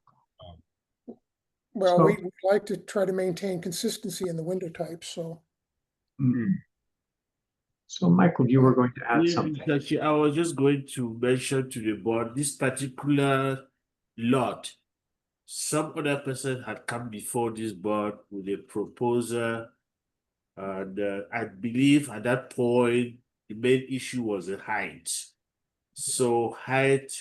Well, So- we'd like to try to maintain consistency in the window types, so. Mhm. So Michael, you were going to add Yeah, something. actually, I was just going to mention to the board, this particular lot, some other person had come before this board with a proposal. And I believe at that point, the main issue was the height. So height,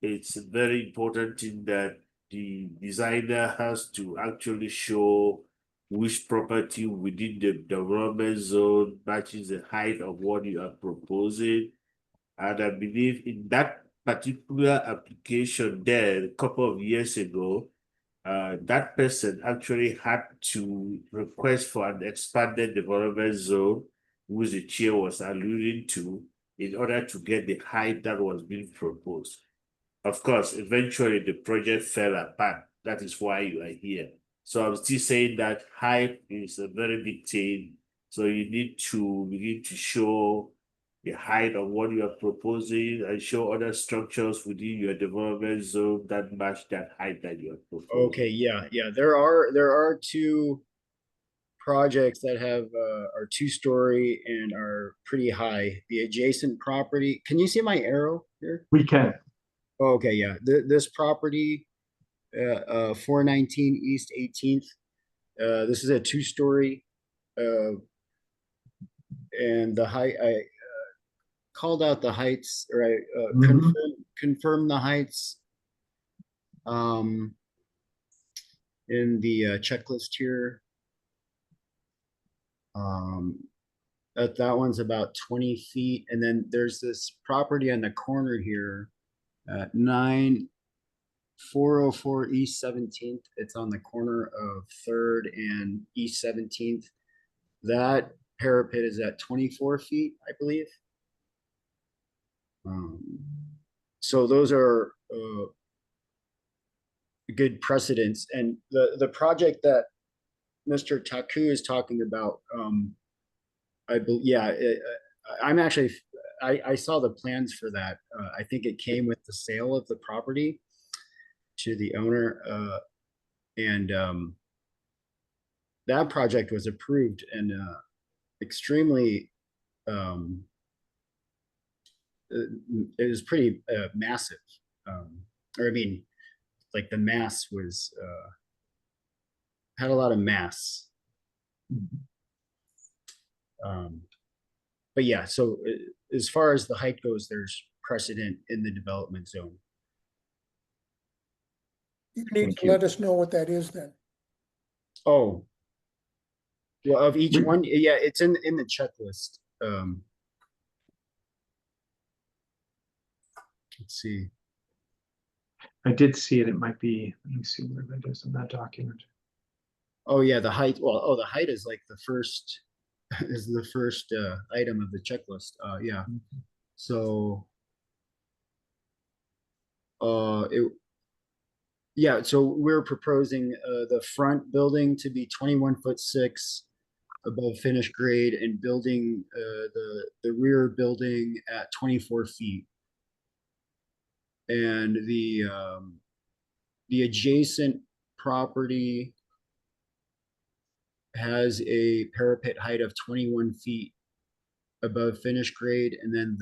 it's a very important thing that the designer has to actually show which property within the development zone matches the height of what you are proposing. And I believe in that particular application there a couple of years ago, that person actually had to request for an expanded development zone, which the chair was alluding to, in order to get the height that was being proposed. Of course, eventually the project fell apart. That is why you are here. So I'm still saying that height is a very big thing. So you need to begin to show the height of what you are proposing and show other structures within your development zone that match that height that you are proposing. Okay, yeah, yeah, there are two projects that have are 2-story and are pretty high. The adjacent property, can you see my arrow here? We can. Okay, yeah, this property, 419 East 18th, this is a 2-story, and the height, I called out the heights, or I confirmed the heights in the checklist here. That one's about 20 feet, and then there's this property on the corner here, 9404 East 17th. It's on the corner of 3rd and East 17th. That parapet is at 24 feet, I believe. So those are good precedents. And the project that Mr. Taku is talking about, I believe, yeah, I'm actually, I saw the plans for that. I think it came with the sale of the property to the owner, and that project was approved and extremely, it was pretty massive. Or I mean, like the mass was, had a lot of mass. But yeah, so as far as the height goes, there's precedent in the development zone. You need to let us know what that is then. Oh, well, of each one, yeah, it's in the checklist. Let's see. I did see it. It might be, let me see where that is in that document. Oh yeah, the height. Well, oh, the height is like the first is the first item of the checklist. Yeah. So yeah, so we're proposing the front building to be 21'6" above finished grade, and building the rear building at 24 feet. And the adjacent property has a parapet height of 21 feet above finished grade, and then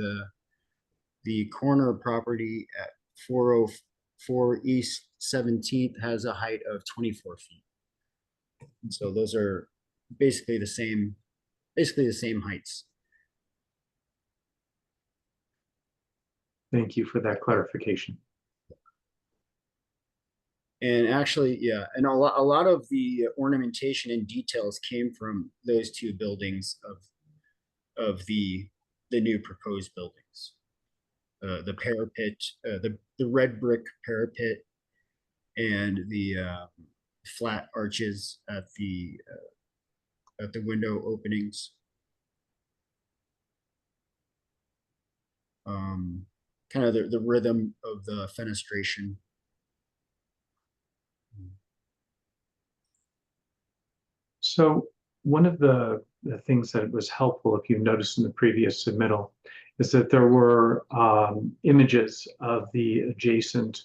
the corner property at 404 East 17th has a height of 24 feet. And so those are basically the same heights. Thank you for that clarification. And actually, yeah, and a lot of the ornamentation and details came from those two buildings of the new proposed buildings. The parapet, the red brick parapet, and the flat arches at the window openings. Kind of the rhythm of the fenestration. So one of the things that was helpful, if you noticed in the previous submittal, is that there were images of the adjacent,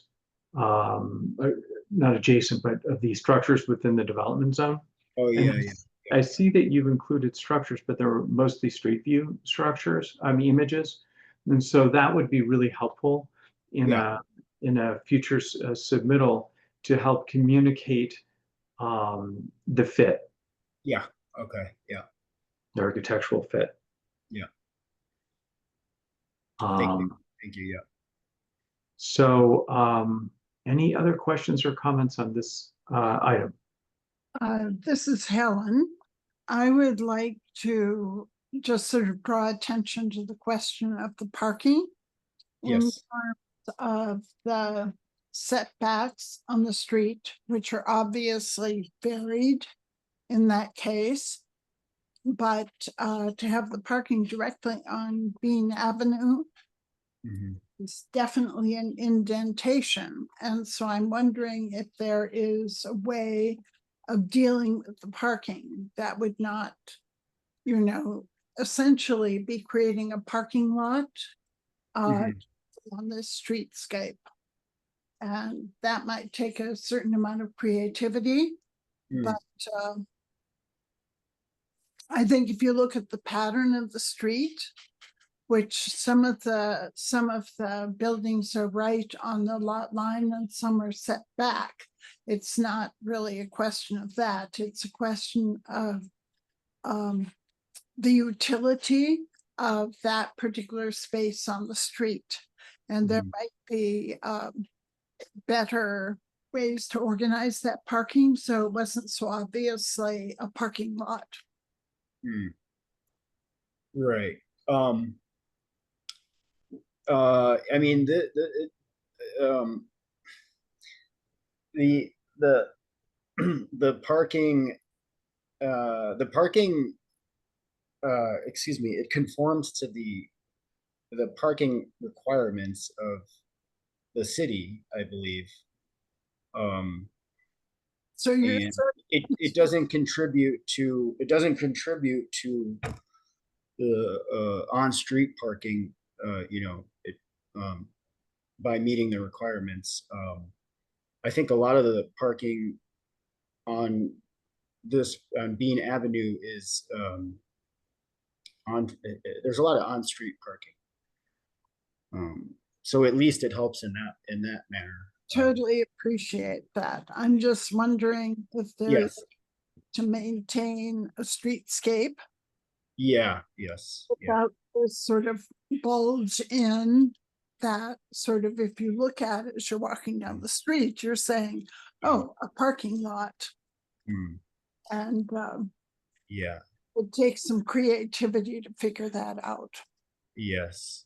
not adjacent, but of the structures within the development zone. Oh, And yeah, yeah. I see that you've included structures, but they're mostly street view structures, images. And so that would be really helpful in Yeah. a future submittal to help communicate the fit, Yeah. Okay. Yeah. the architectural fit. Yeah. Thank you. Um, Thank you. Yeah. so any other questions or comments on this item? This is Helen. I would like to just sort of draw attention to the question of the parking in Yes. terms of the setbacks on the street, which are obviously varied in that case. But to have the parking directly on Bean Avenue Mhm. is definitely an indentation. And so I'm wondering if there is a way of dealing with the parking that would not, you know, essentially be creating a parking lot Mhm. on this streetscape. And that might take a certain amount of creativity, Mm. but I think if you look at the pattern of the street, which some of the buildings are right on the lot line and some are set back. It's not really a question of that. It's a question of the utility of that particular space on the street. And there Mhm. might be better ways to organize that parking so it wasn't so obviously a parking lot. Mm. Right. I mean, the the parking, excuse me, it conforms to the parking requirements of the city, I believe. So you're And it doesn't contribute to the on-street parking, by meeting the requirements. I think a lot of the parking on Bean Avenue is there's a lot of on-street parking. So at least it helps in that manner. totally appreciate that. I'm just wondering if there's Yes. to maintain a streetscape Yeah. Yes. Yeah. without this sort of bulge in that sort of, if you look at it as you're walking down the street, you're saying, oh, a parking lot. Mm. And Yeah. it takes some creativity to figure that out. Yes.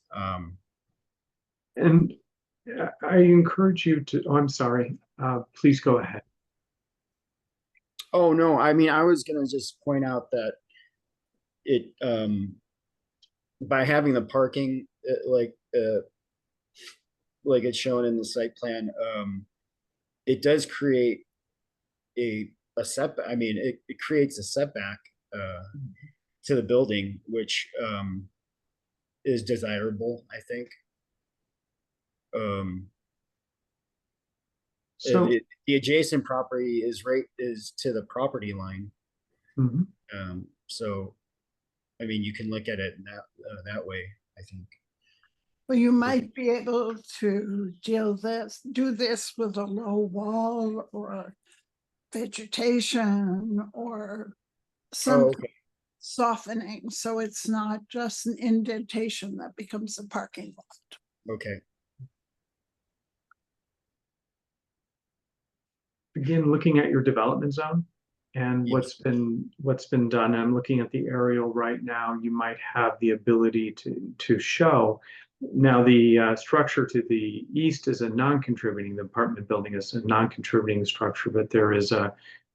And I encourage you to, oh, I'm sorry, please go ahead. Oh, no, I mean, I was gonna just point out that it, by having the parking, like it's shown in the site plan, it does create a setback. I mean, it creates a setback, to the building, which, is desirable, I think. So, The adjacent property is to the property line. mhm. So, I mean, you can look at it in that way, I think. Well, you might be able to do this with a low wall or vegetation or some okay. softening, so it's not just an indentation that becomes a parking lot. Okay. Begin looking at your development zone and Yes. what's been done. I'm looking at the aerial right now. You might have the ability to show. Now the structure to the east is a non-contributing. The apartment building is a non-contributing structure, but there is a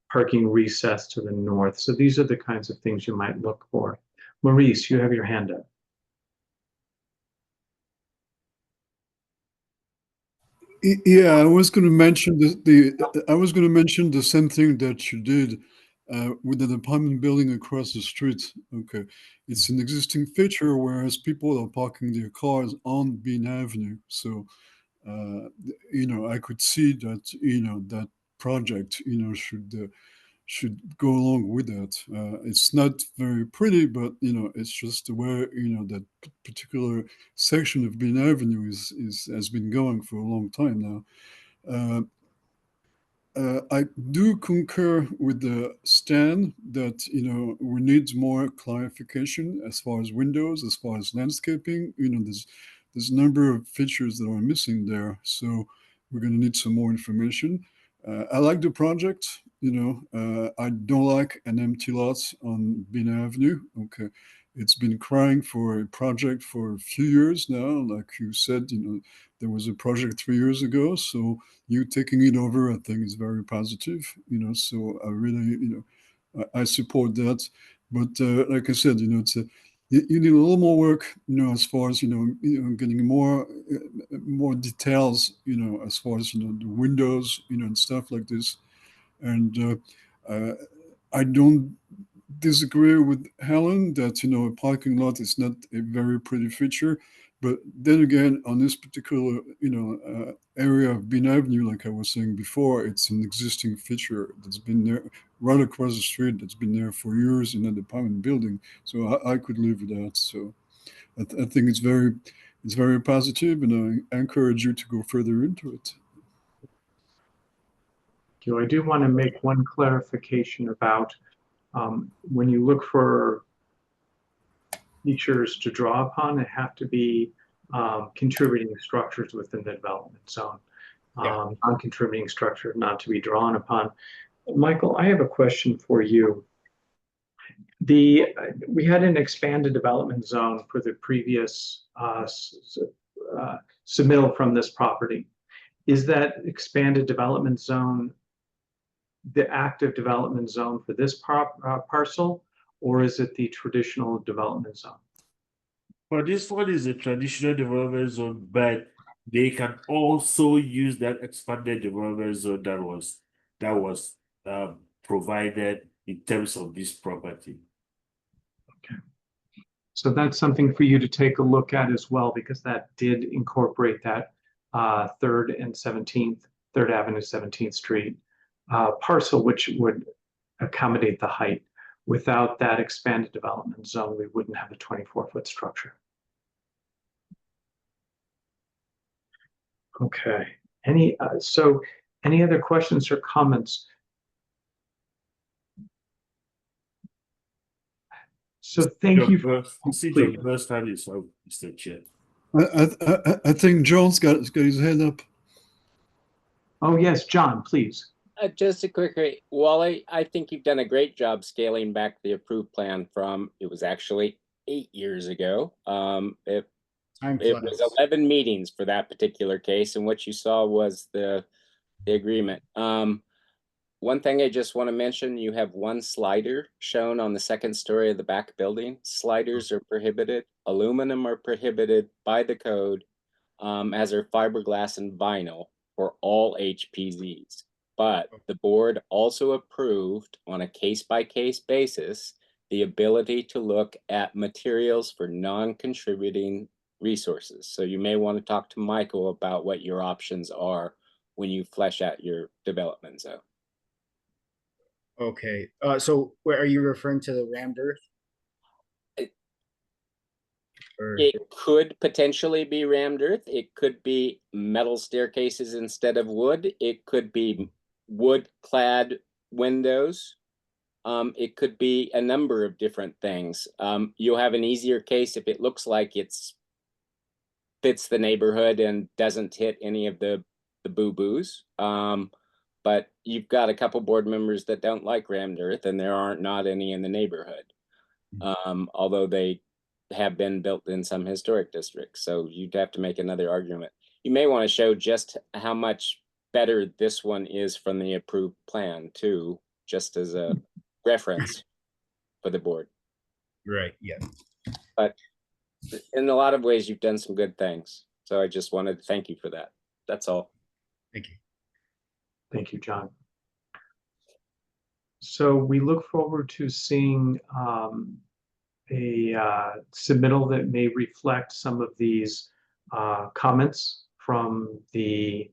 parking recess to the north. So these are the kinds of things you might look for. Maurice, you have your hand up. Yeah, I was going to mention the same thing that you did. with an apartment building across the street. Okay, it's an existing feature, whereas people are parking their cars on Bean Avenue. So, I could see that, that project, should go along with that. It's not very pretty, but it's just where that particular section of Bean Avenue is has been going for a long time now. I do concur with the Stan that we need more clarification as far as windows, as far as landscaping. There's a number of features that are missing there, so we're going to need some more information. I like the project. I don't like an empty lot on Bean Avenue. Okay, it's been crying for a project for a few years now. Like you said, there was a project 3 years ago, so you taking it over, I think, is very positive. So I really, I support that. But like I said, it's you need a little more work, as far as getting more details, as far as the windows, and stuff like this. And I don't disagree with Helen that a parking lot is not a very pretty feature, but then again, on this particular area of Bean Avenue, like I was saying before, it's an existing feature that's been there right across the street. That's been there for years in an apartment building, so I could live with that. So I think it's very positive, and I encourage you to go further into it. I do want to make one clarification about when you look for features to draw upon, they have to be contributing structures within the development zone. Non-contributing structure not to be drawn upon. Michael, I have a question for you. We had an expanded development zone for the previous submittal from this property. Is that expanded development zone the active development zone for this parcel, or is it the traditional development zone? For this one is a traditional development zone, but they can also use that expanded development zone that was provided in terms of this property. Okay. So that's something for you to take a look at as well, because that did incorporate that 3rd Avenue, 17th Street parcel, which would accommodate the height. Without that expanded development zone, we wouldn't have a 24-foot structure. Okay. Any other questions or comments? So thank you. See your first hand is up, Mr. Chair. I think John's got his hand up. Oh yes, John, please. Just a quick, Wally, I think you've done a great job scaling back the approved plan from, it was actually 8 years ago. It was 11 meetings for that particular case, and what you saw was the agreement. One thing I just want to mention, you have one slider shown on the 2nd story of the back building. Sliders are prohibited. Aluminum are prohibited by the code, as are fiberglass and vinyl for all HPZs. But the board also approved on a case-by-case basis the ability to look at materials for non-contributing resources. So you may want to talk to Michael about what your options are when you flesh out your development zone. Okay, so where are you referring to the rammed earth? It could potentially be rammed earth. It could be metal staircases instead of wood. It could be wood-clad windows. It could be a number of different things. You'll have an easier case if it looks like it's fits the neighborhood and doesn't hit any of the boo-boos. But you've got a couple board members that don't like rammed earth, and there aren't not any in the neighborhood. Although they have been built in some historic districts. So you'd have to make another argument. You may want to show just how much better this one is from the approved plan too, just as a reference for the board. Right, yeah. But in a lot of ways, you've done some good things. So I just wanted to thank you for that. That's all. Thank you. Thank you, John. So we look forward to seeing a submittal that may reflect some of these comments from the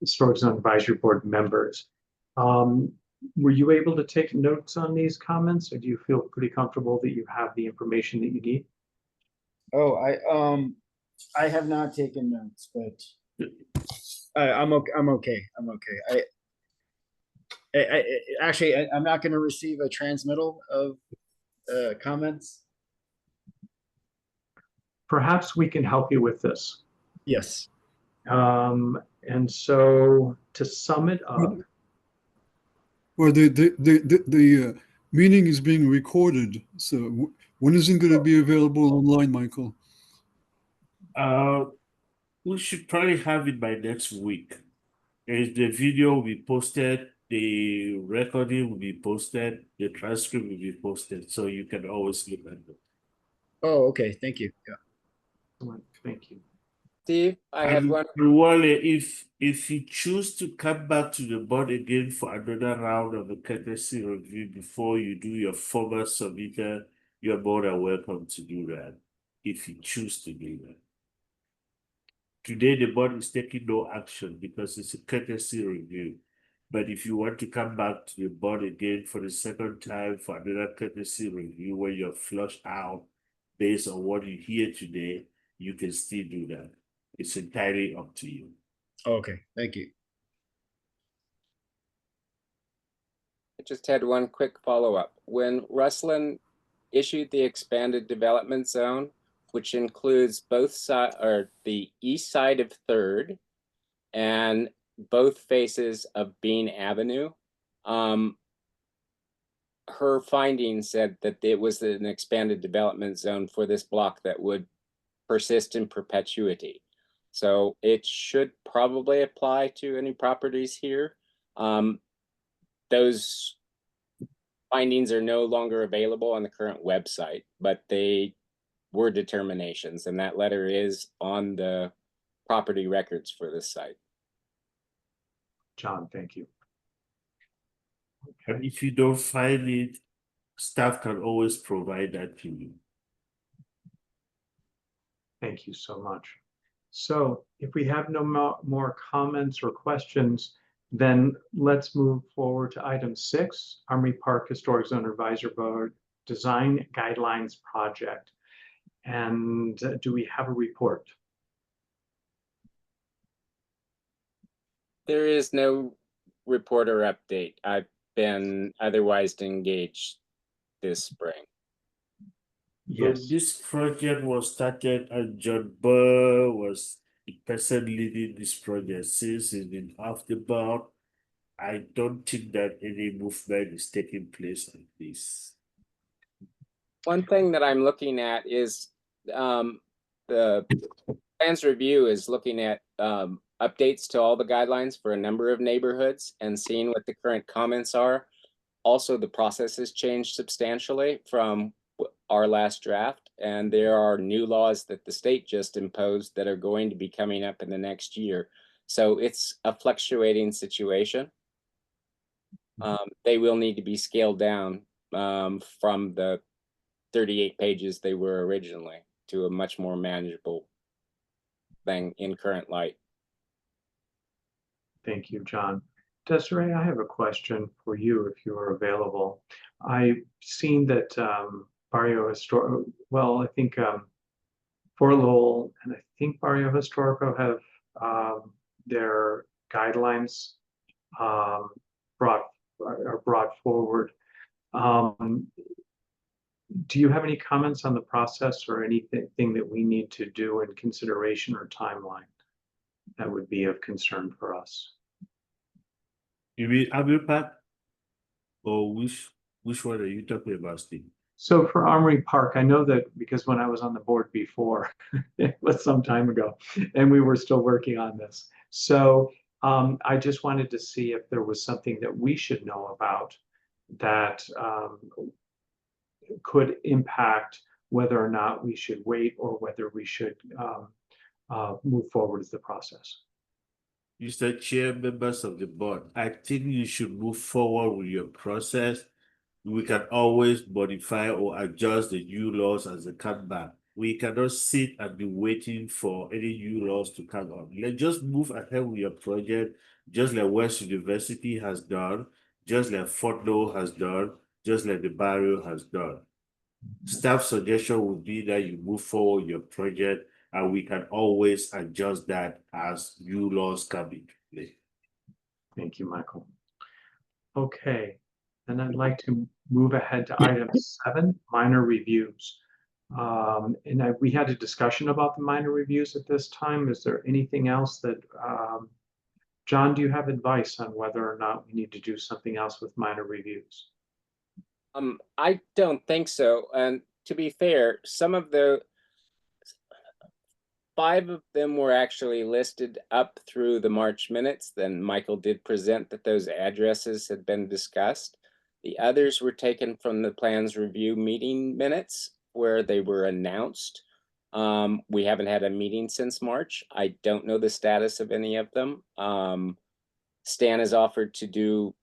Historic Zone Advisory Board members. Were you able to take notes on these comments, or do you feel pretty comfortable that you have the information that you need? Oh, I have not taken notes, but I'm okay. I'm okay. I'm okay. Actually, I'm not going to receive a transmittal of comments. Perhaps we can help you with this. Yes. And so to sum it up, Well, the meeting is being recorded, so when is it going to be available online, Michael? We should probably have it by next week. And the video will be posted, the recording will be posted, the transcript will be posted, so you can always look at it. Oh, okay. Thank you. Yeah. thank you. Steve, I had one. Wale, if you choose to come back to the board again for another round of a courtesy review before you do your formal submittal, you're more than welcome to do that, if you choose to do that. Today, the board is taking no action because it's a courtesy review. But if you want to come back to the board again for the second time for another courtesy review where you're flushed out based on what you hear today, you can still do that. It's entirely up to you. Okay. Thank you. I just had one quick follow-up. When Russlin issued the expanded development zone, which includes both side or the east side of 3rd and both faces of Bean Avenue, her findings said that it was an expanded development zone for this block that would persist in perpetuity. So it should probably apply to any properties here. Those findings are no longer available on the current website, but they were determinations, and that letter is on the property records for this site. John, thank you. And if you don't find it, staff can always provide that to you. Thank you so much. So if we have no more comments or questions, then let's move forward to item 6, Armory Park Historic Zone Advisory Board Design Guidelines Project. And do we have a report? There is no report or update. I've been otherwise engaged this spring. Yes. So this project was started and John Burr was the person leading this project since he's been off the board. I don't think that any movement is taking place on this. One thing that I'm looking at is the plans review is looking at updates to all the guidelines for a number of neighborhoods and seeing what the current comments are. Also, the process has changed substantially from our last draft, and there are new laws that the state just imposed that are going to be coming up in the next year. So it's a fluctuating situation. They will need to be scaled down from the 38 pages they were originally to a much more manageable thing in current light. Thank you, John. Desiree, I have a question for you if you are available. I've seen that Barrio Historico, well, I think Fort Lowell and I think Barrio Historico have their guidelines brought forward. Do you have any comments on the process or anything that we need to do in consideration or timeline that would be of concern for us? You mean Armory Park? Or which one are you talking about, Steve? So for Armory Park, I know that because when I was on the board before, it was some time ago, and we were still working on this. So I just wanted to see if there was something that we should know about that could impact whether or not we should wait or whether we should move forward with the process. Mr. Chair, members of the board, I think you should move forward with your process. We can always modify or adjust the new laws as they come back. We cannot sit and be waiting for any new laws to come up. Let's just move ahead with your project, just like West University has done, just like Fort Knox has done, just like the Barrio has done. Staff suggestion would be that you move forward your project, and we can always adjust that as new laws come into play. Thank you, Michael. Okay, and I'd like to move ahead to item 7, minor reviews. We had a discussion about the minor reviews at this time. Is there anything else that, John, do you have advice on whether or not we need to do something else with minor reviews? I don't think so. And to be fair, some of the 5 of them were actually listed up through the March minutes. Then Michael did present that those addresses had been discussed. The others were taken from the plans review meeting minutes where they were announced. We haven't had a meeting since March. I don't know the status of any of them. Stan has offered to do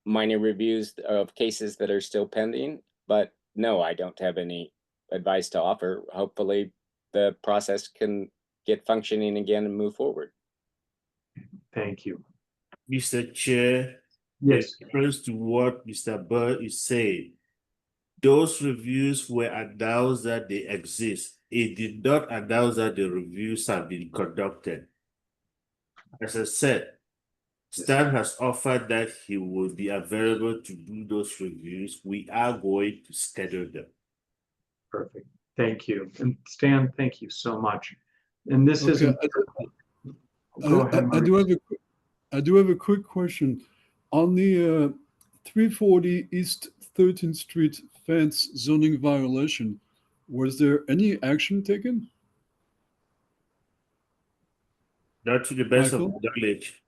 minor reviews of cases that are still pending, but no, I don't have any advice to offer. Hopefully the process can get functioning again and move forward. Thank you. Mr. Chair, yes, in reference to what Mr. Bird is saying, those reviews were announced that they exist. It did not announce that the reviews have been conducted. As I said, Stan has offered that he will be available to do those reviews. We are going to schedule them. Perfect. Thank you. And Stan, thank you so much. And this isn't. Go ahead, I do have a quick question. On the 340 East 13th Street fence zoning violation, was there any action taken? Not to the best Michael? of knowledge.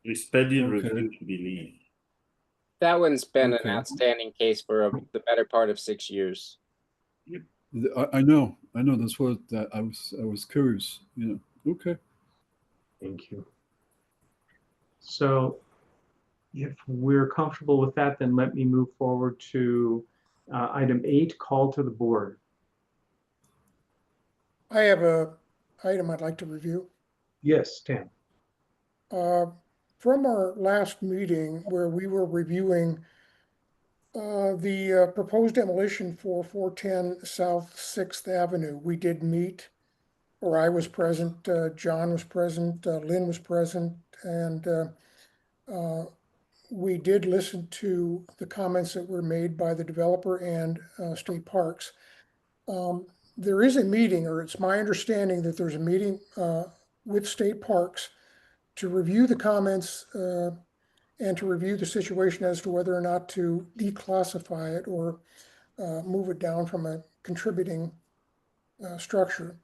It's pending Okay. review, I believe. That one's been Okay. an outstanding case for the better part of 6 years. I know. That's what I was curious. Okay. Thank you. So if we're comfortable with that, then let me move forward to item 8, call to the board. I have a item I'd like to review. Yes, Stan. From our last meeting where we were reviewing the proposed demolition for 410 South 6th Avenue, we did meet, or I was present, John was present, Lynn was present, and we did listen to the comments that were made by the developer and State Parks. There is a meeting, or it's my understanding that there's a meeting with State Parks to review the comments and to review the situation as to whether or not to declassify it or move it down from a contributing structure.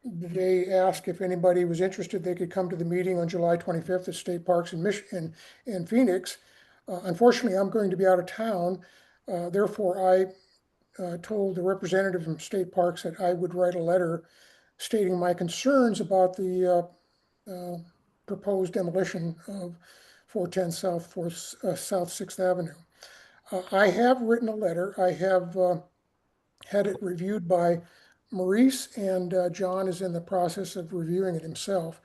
They asked if anybody was interested, they could come to the meeting on July 25th at State Parks in Phoenix. Unfortunately, I'm going to be out of town. Therefore, I told the representative from State Parks that I would write a letter stating my concerns about the proposed demolition of 410 South 6th Avenue. I have written a letter. I have had it reviewed by Maurice, and John is in the process of reviewing it himself.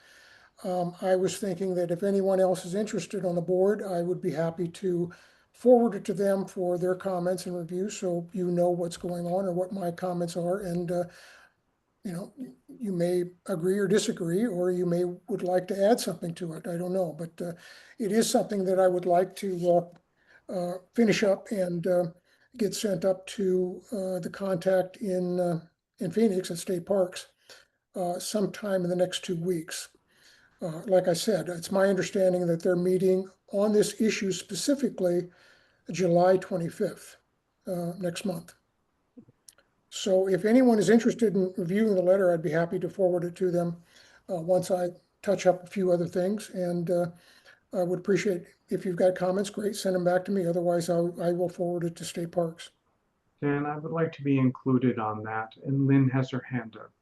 I was thinking that if anyone else is interested on the board, I would be happy to forward it to them for their comments and review, so you know what's going on or what my comments are, and you may agree or disagree, or you would like to add something to it. I don't know, but it is something that I would like to finish up and get sent up to the contact in Phoenix at State Parks sometime in the next 2 weeks. Like I said, it's my understanding that they're meeting on this issue specifically July 25th, next month. So if anyone is interested in reviewing the letter, I'd be happy to forward it to them once I touch up a few other things. And I would appreciate if you've got comments, great, send them back to me. Otherwise, I will forward it to State Parks. And I would like to be included on that. And Lynn has her hand up.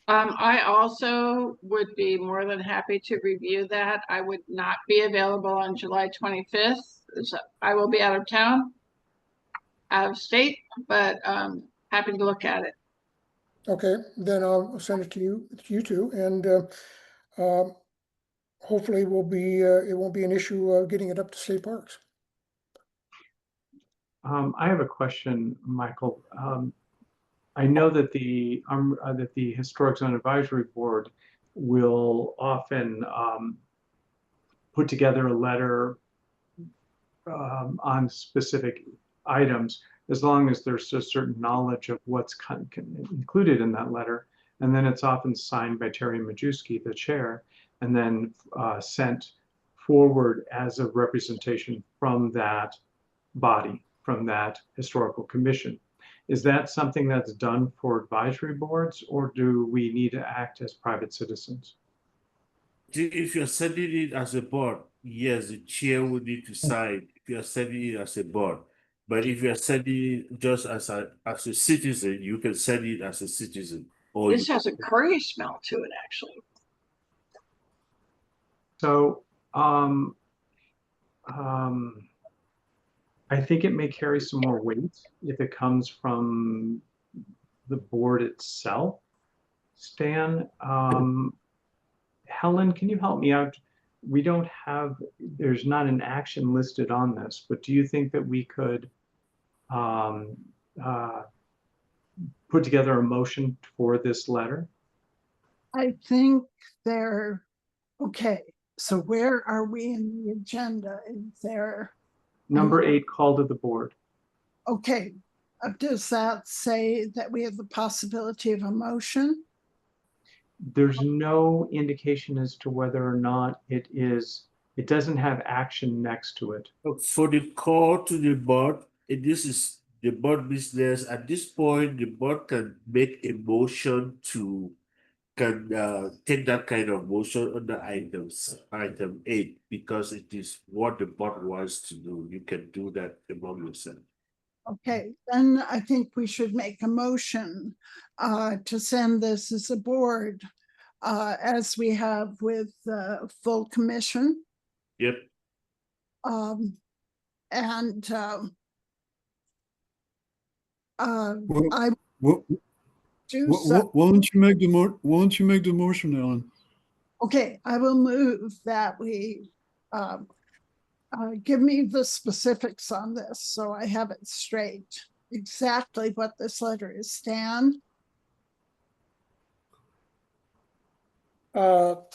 I also would be more than happy to review that. I would not be available on July 25th. So I will be out of town, out of state, but happy to look at it. Okay, then I'll send it to you two, and hopefully it won't be an issue getting it up to state parks. I have a question, Michael. I know that the Historic Zone Advisory Board will often put together a letter on specific items, as long as there's a certain knowledge of what's included in that letter. And then it's often signed by Terry Majewski, the chair, and then sent forward as a representation from that body, from that historical commission. Is that something that's done for advisory boards, or do we need to act as private citizens? If you're sending it as a board, yes, the chair would need to sign if you're sending it as a board. But if you're sending it just as a citizen, you can send it as a citizen. Or This has a curry smell to it, actually. So I think it may carry some more weight if it comes from the board itself. Stan, Helen, can you help me out? We don't have, there's not an action listed on this, but do you think that we could put together a motion for this letter? I think they're, okay, so where are we in the agenda? Is there? Number 8, call to the board. Okay, does that say that we have the possibility of a motion? There's no indication as to whether or not it doesn't have action next to it. for the call to the board, this is the board business. At this point, the board can make a motion can take that kind of motion under item 8, because it is what the board wants to do. You can do that among yourself. Okay, then I think we should make a motion to send this as a board, as we have with the full commission. Yep. And Well, I What, do so. why don't you make the motion, Ellen? Okay, I will move that we give me the specifics on this so I have it straight. Exactly what this letter is, Stan? Well,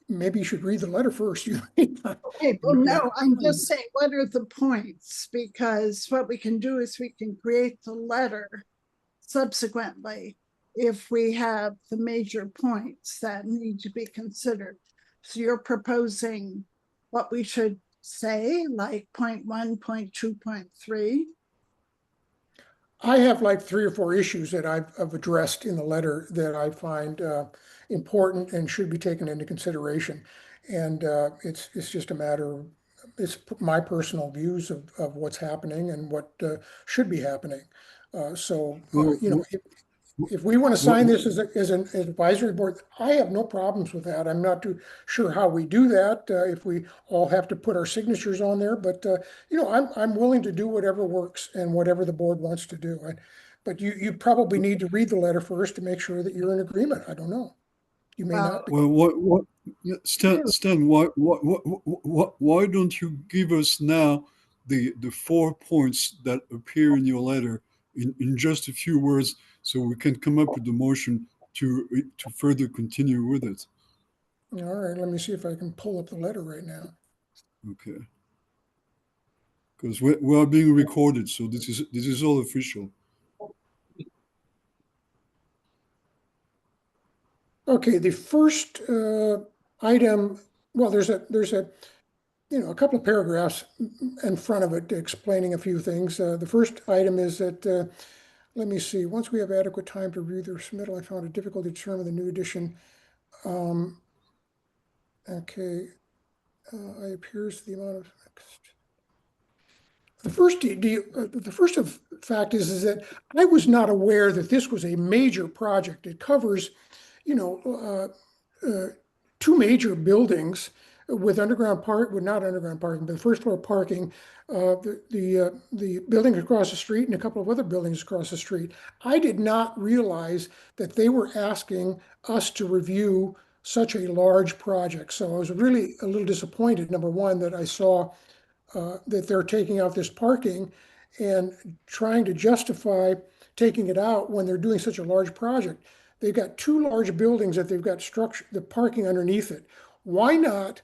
maybe you should read the letter first. Okay, well, no, I'm just saying, what are the points? Because what we can do is we can create the letter subsequently if we have the major points that need to be considered. So you're proposing what we should say, like point 1, point 2, point 3? I have like 3 or 4 issues that I've addressed in the letter that I find important and should be taken into consideration. And it's just a matter of, it's my personal views of what's happening and what should be happening. If we want to sign this as an advisory board, I have no problems with that. I'm not too sure how we do that, if we all have to put our signatures on there, but I'm willing to do whatever works and whatever the board wants to do. But you probably need to read the letter first to make sure that you're in agreement. I don't know. You may not be. Well, Stan, why don't you give us now the 4 points that appear in your letter in just a few words, so we can come up with the motion to further continue with it. All right, let me see if I can pull up the letter right now. Okay. Because we are being recorded, so this is all official. Okay, the first item, well, there's a couple of paragraphs in front of it explaining a few things. The first item is that let me see. Once we have adequate time to review the submittal, I found it difficult to determine the new edition. Okay, I appears the amount of. The first of fact is that I was not aware that this was a major project. It covers, you know, two major buildings with underground park, well, not underground parking, but the first floor parking, the building across the street and a couple of other buildings across the street. I did not realize that they were asking us to review such a large project. So I was really a little disappointed, number one, that I saw that they're taking out this parking and trying to justify taking it out when they're doing such a large project. They've got two large buildings that they've got structure, the parking underneath it. Why not?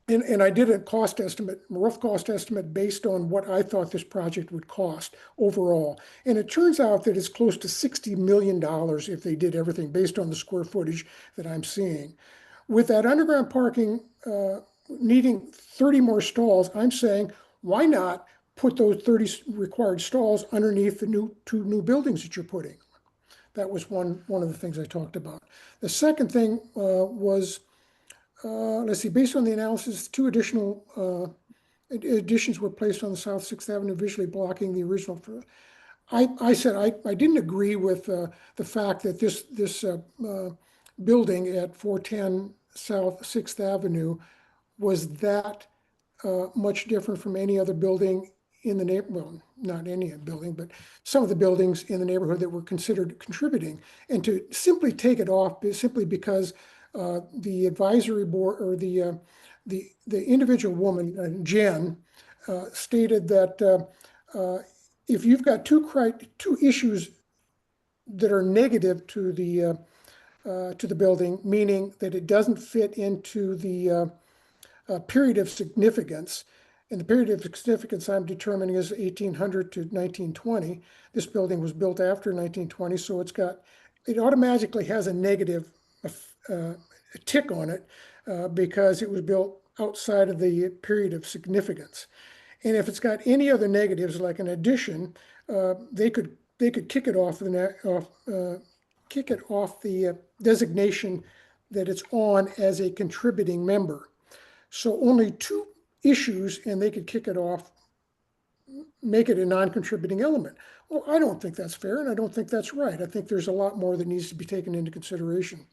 And I did a cost estimate, a rough cost estimate based on what I thought this project would cost overall. And it turns out that it's close to $60 million if they did everything based on the square footage that I'm seeing. With that underground parking needing 30 more stalls, I'm saying, why not put those 30 required stalls underneath the two new buildings that you're putting? That was one of the things I talked about. The second thing was, let's see, based on the analysis, two additional additions were placed on the South 6th Avenue, visually blocking the original. I said I didn't agree with the fact that this building at 410 South 6th Avenue was that much different from any other building in the neighborhood. Well, not any building, but some of the buildings in the neighborhood that were considered contributing. And to simply take it off simply because the advisory board or the individual woman, Jen, stated that if you've got two issues that are negative to the building, meaning that it doesn't fit into the period of significance, and the period of significance I'm determining is 1800 to 1920. This building was built after 1920, so it automatically has a negative tick on it because it was built outside of the period of significance. And if it's got any other negatives, like an addition, they could kick it off the designation that it's on as a contributing member. So only two issues, and they could kick it off, make it a non-contributing element. Well, I don't think that's fair, and I don't think that's right. I think there's a lot more that needs to be taken into consideration.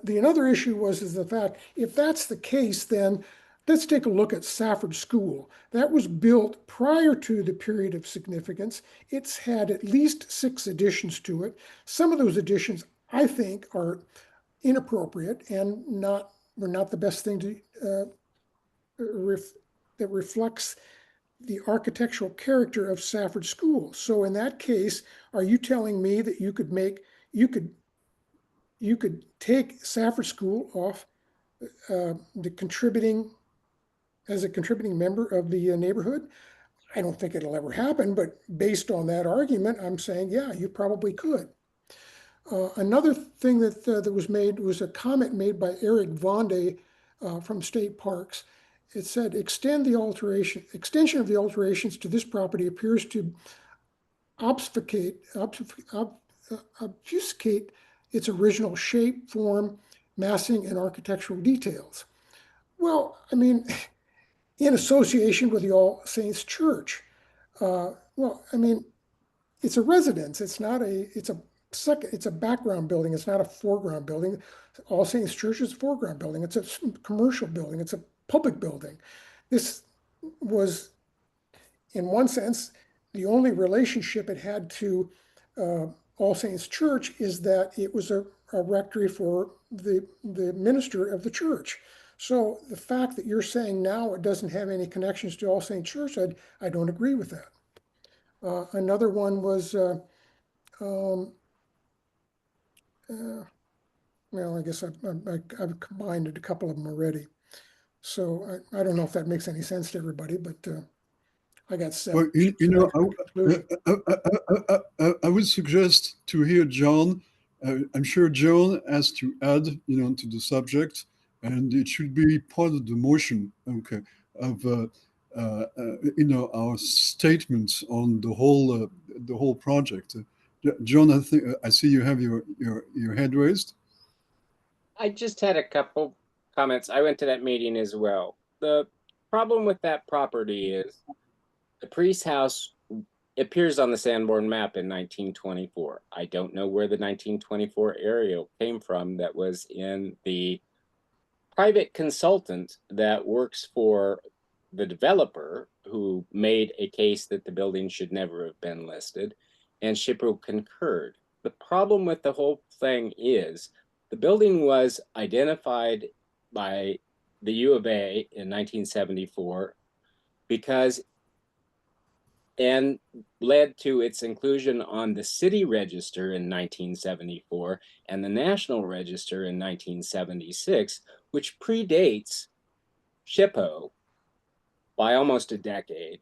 The another issue is the fact, if that's the case, then let's take a look at Safford School. That was built prior to the period of significance. It's had at least 6 additions to it. Some of those additions, I think, are inappropriate and were not the best thing to that reflects the architectural character of Safford School. So in that case, are you telling me that you could take Safford School off as a contributing member of the neighborhood? I don't think it'll ever happen, but based on that argument, I'm saying, yeah, you probably could. Another thing that was made was a comment made by Eric Vonde from State Parks. It said, extension of the alterations to this property appears to obfuscate its original shape, form, massing, and architectural details. Well, I mean, in association with the All Saints Church. Well, I mean, it's a residence. It's a background building. It's not a foreground building. All Saints Church is a foreground building. It's a commercial building. It's a public building. This was, in one sense, the only relationship it had to All Saints Church is that it was a rectory for the minister of the church. So the fact that you're saying now it doesn't have any connections to All Saints Church, I don't agree with that. Another one was, well, I guess I've combined a couple of them already. So I don't know if that makes any sense to everybody, but I got 7. Well, I would suggest to hear John. I'm sure John has to add, to the subject, and it should be part of the motion, okay, of our statements on the whole project. John, I see you have your head raised. I just had a couple comments. I went to that meeting as well. The problem with that property is The priest's house appears on the Sanborn map in 1924. I don't know where the 1924 aerial came from that was in the private consultant that works for the developer who made a case that the building should never have been listed, and SHPO concurred. The problem with the whole thing is the building was identified by the U of A in 1974 because and led to its inclusion on the city register in 1974 and the national register in 1976, which predates SHPO by almost a decade.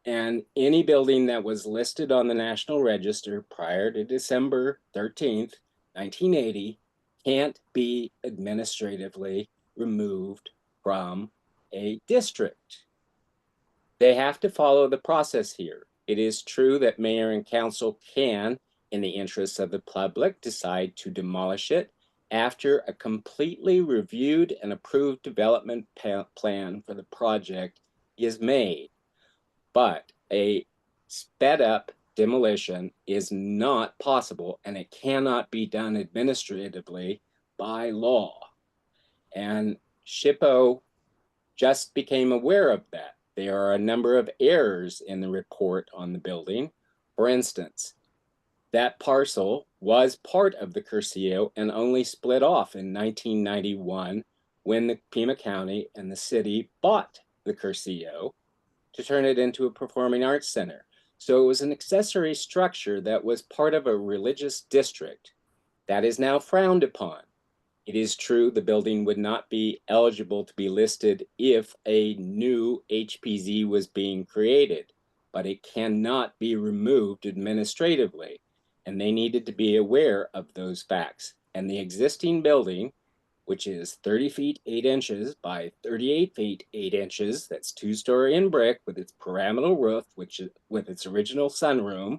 And any building that was listed on the national register prior to December 13th, 1980, can't be administratively removed from a district. They have to follow the process here. It is true that mayor and council can, in the interests of the public, decide to demolish it after a completely reviewed and approved development plan for the project is made. But a sped up demolition is not possible, and it cannot be done administratively by law. And SHPO just became aware of that. There are a number of errors in the report on the building. For instance, that parcel was part of the Curcio and only split off in 1991 when the Pima County and the city bought the Curcio to turn it into a performing arts center. So it was an accessory structure that was part of a religious district that is now frowned upon. It is true the building would not be eligible to be listed if a new HPZ was being created, but it cannot be removed administratively. And they needed to be aware of those facts. And the existing building, which is 30 feet 8 inches by 38 feet 8 inches, that's 2-story in brick with its pyramidal roof, which is with its original sunroom,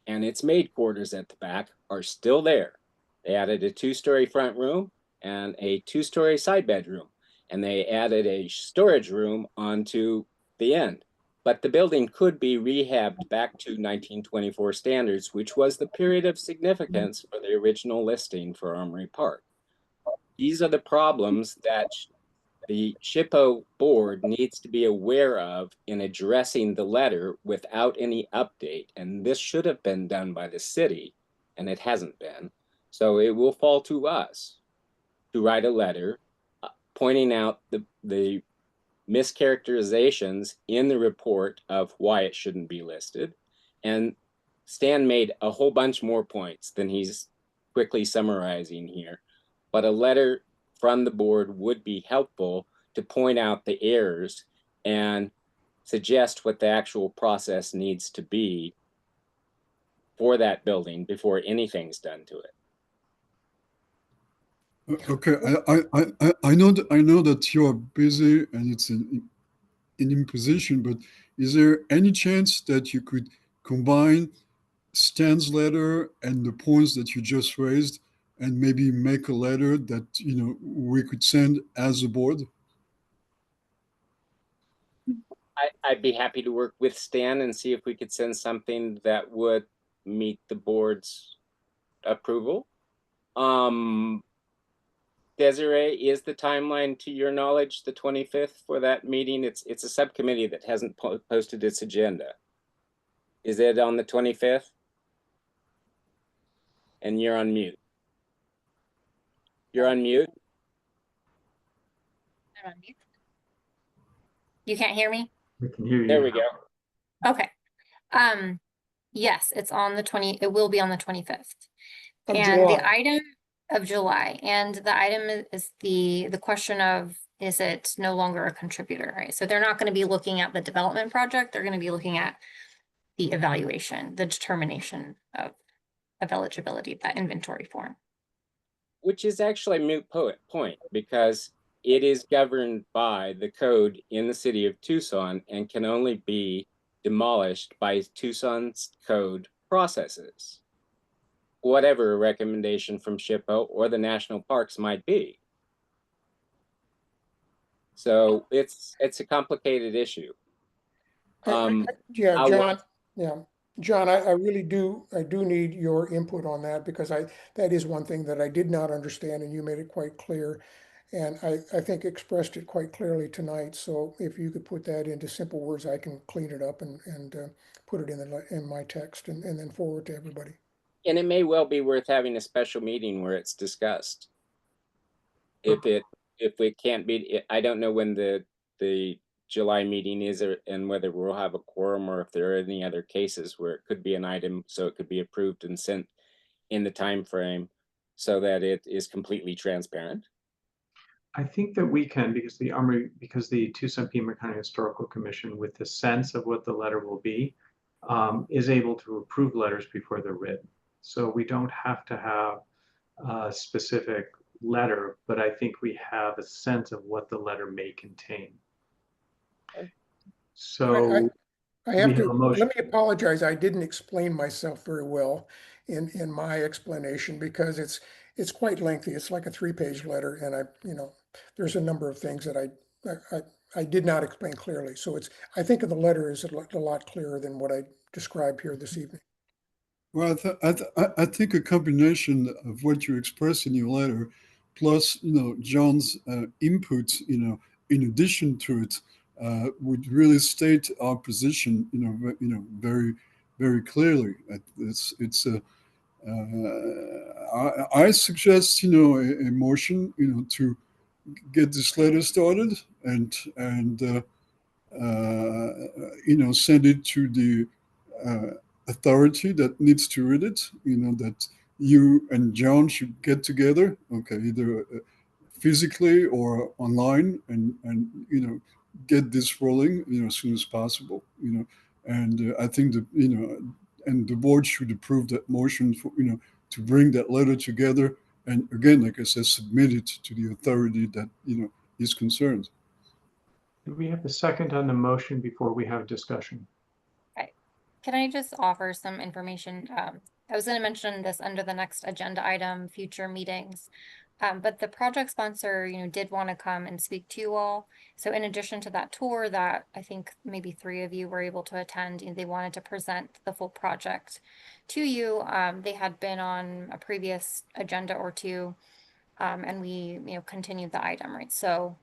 and its maid quarters at the back are still there. They added a 2-story front room and a 2-story side bedroom, and they added a storage room onto the end. But the building could be rehabbed back to 1924 standards, which was the period of significance for the original listing for Armory Park. These are the problems that the SHPO board needs to be aware of in addressing the letter without any update. And this should have been done by the city, and it hasn't been. So it will fall to us to write a letter pointing out the mischaracterizations in the report of why it shouldn't be listed. And Stan made a whole bunch more points than he's quickly summarizing here. But a letter from the board would be helpful to point out the errors and suggest what the actual process needs to be for that building before anything's done to it. Okay, I know that you're busy and it's an imposition, but is there any chance that you could combine Stan's letter and the points that you just raised and maybe make a letter that we could send as a board? I'd be happy to work with Stan and see if we could send something that would meet the board's approval. Desiree, is the timeline, to your knowledge, the 25th for that meeting? It's a subcommittee that hasn't posted its agenda. Is it on the 25th? And you're on mute. You're on mute? I'm on mute. You can't hear me? We can hear you. There we go. Okay. Yes, it's on the 20, it will be on the 25th. Of And July. the item of July, and the item is the question of, is it no longer a contributor, right? So they're not going to be looking at the development project, they're going to be looking at the evaluation, the determination of eligibility, that inventory form. Which is actually a moot point because it is governed by the code in the city of Tucson and can only be demolished by Tucson's code processes, whatever a recommendation from SHPO or the national parks might be. So it's a complicated issue. Yeah, I'll John, yeah, John, I really I do need your input on that because that is one thing that I did not understand and you made it quite clear. And I think expressed it quite clearly tonight. So if you could put that into simple words, I can clean it up and put it in my text and then forward to everybody. And it may well be worth having a special meeting where it's discussed. If it can't be, I don't know when the July meeting is and whether we'll have a quorum or if there are any other cases where it could be an item, so it could be approved and sent in the time frame so that it is completely transparent. I think that we can, because the Tucson Pima County Historical Commission, with the sense of what the letter will be, is able to approve letters before they're written. So we don't have to have a specific letter, but I think we have a sense of what the letter may contain. So I we have have a to, motion. let me apologize. I didn't explain myself very well in my explanation because it's quite lengthy. It's like a 3-page letter and there's a number of things that I did not explain clearly. So I think of the letter is a lot clearer than what I described here this evening. Well, I think a combination of what you express in your letter, plus John's input, in addition to it, would really state our position, very, very clearly. I suggest, a motion, to get this letter started and send it to the authority that needs to read it. That you and John should get together, okay, either physically or online, and get this rolling, as soon as possible. And I think that and the board should approve that motion for to bring that letter together, and again, like I said, submit it to the authority that is concerned. Do we have a second on the motion before we have discussion? Right. Can I just offer some information? I was going to mention this under the next agenda item, future meetings. But the project sponsor, did want to come and speak to you all. So in addition to that tour that I think maybe 3 of you were able to attend, they wanted to present the full project to you. They had been on a previous agenda or 2, and we, continued the item, right? So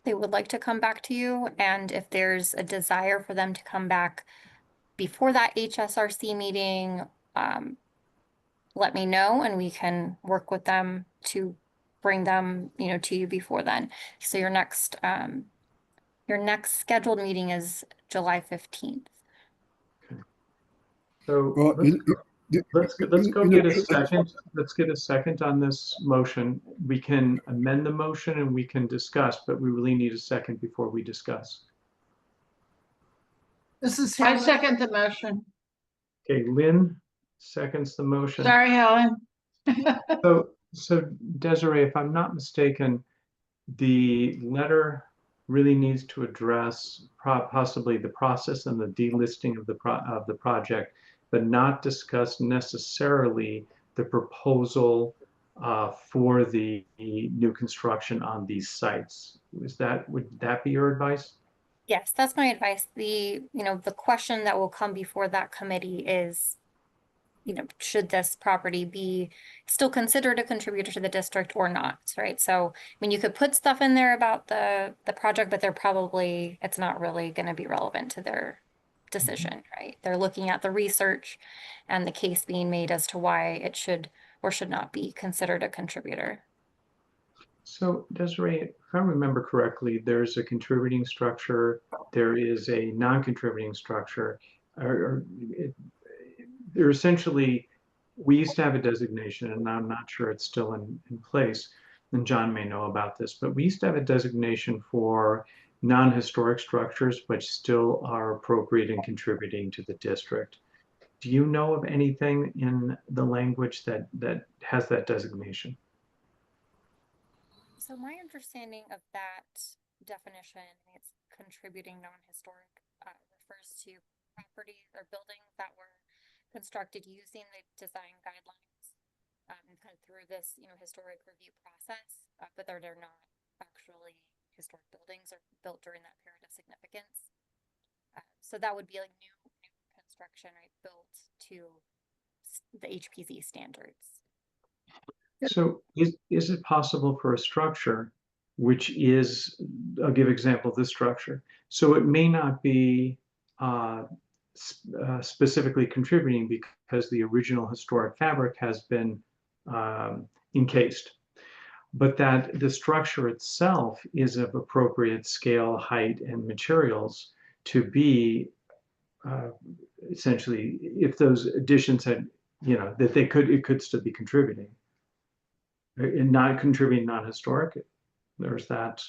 they would like to come back to you. And if there's a desire for them to come back before that HSRC meeting, let me know and we can work with them to bring them, to you before then. So your next scheduled meeting is July 15th. So Well, let's go get a second. Let's get a second on this motion. We can amend the motion and we can discuss, but we really need a second before we discuss. This is I Helen. second the motion. Okay, Lynn seconds the motion. Sorry, Helen. So Desiree, if I'm not mistaken, the letter really needs to address possibly the process and the delisting of the project, but not discuss necessarily the proposal for the new construction on these sites. Would that be your advice? Yes, that's my advice. The question that will come before that committee is, should this property be still considered a contributor to the district or not, right? So, I mean, you could put stuff in there about the project, but it's not really going to be relevant to their decision, right? They're looking at the research and the case being made as to why it should or should not be considered a contributor. So Desiree, if I remember correctly, there's a contributing structure, there is a non-contributing structure, they're essentially, we used to have a designation, and I'm not sure it's still in place, and John may know about this, but we used to have a designation for non-historic structures, which still are appropriate and contributing to the district. Do you know of anything in the language that has that designation? So my understanding of that definition, it's contributing non-historic, refers to properties or buildings that were constructed using the design guidelines kind of through this historic review process, but they're not actually historic buildings or built during that period of significance. So that would be like new construction, right, built to the HPZ standards. So is it possible for a structure which is, I'll give example of this structure. So it may not be specifically contributing because the original historic fabric has been encased, but that the structure itself is of appropriate scale, height, and materials to be essentially, if those additions had, that it could still be contributing. And not contributing non-historic, there's that.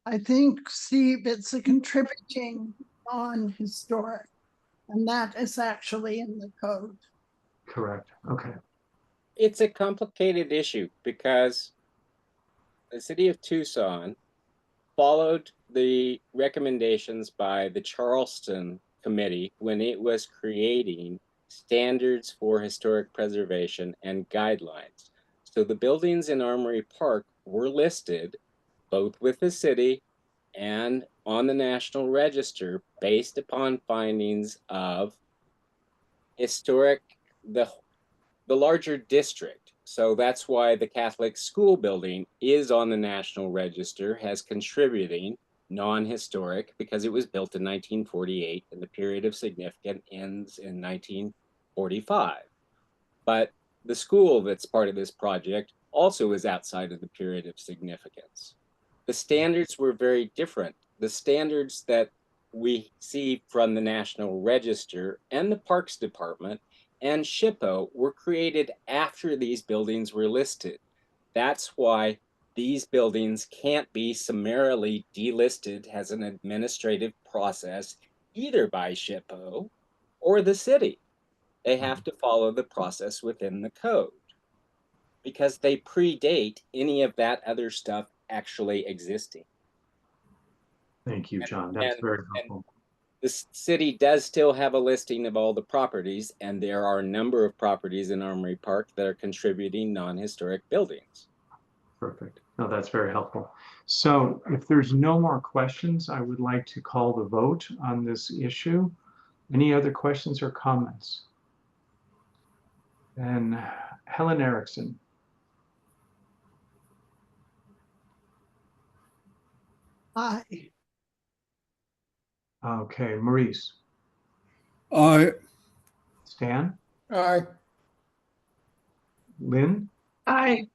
I think, Steve, it's a contributing non-historic, and that is actually in the code. Correct. Okay. It's a complicated issue because the city of Tucson followed the recommendations by the Charleston Committee when it was creating standards for historic preservation and guidelines. So the buildings in Armory Park were listed both with the city and on the National Register based upon findings of the larger district. So that's why the Catholic school building is on the National Register as contributing non-historic because it was built in 1948 and the period of significance ends in 1945. But the school that's part of this project also is outside of the period of significance. The standards were very different. The standards that we see from the National Register and the Parks Department and SHPO were created after these buildings were listed. That's why these buildings can't be summarily delisted as an administrative process either by SHPO or the city. They have to follow the process within the code because they predate any of that other stuff actually existing. Thank you, John. That's very helpful. The city does still have a listing of all the properties, and there are a number of properties in Armory Park that are contributing non-historic buildings. Perfect. No, that's very helpful. So if there's no more questions, I would like to call the vote on this issue. Any other questions or comments? And Helen Erickson. Aye. Okay, Maurice. Aye. Stan? Aye. Lynn? Aye.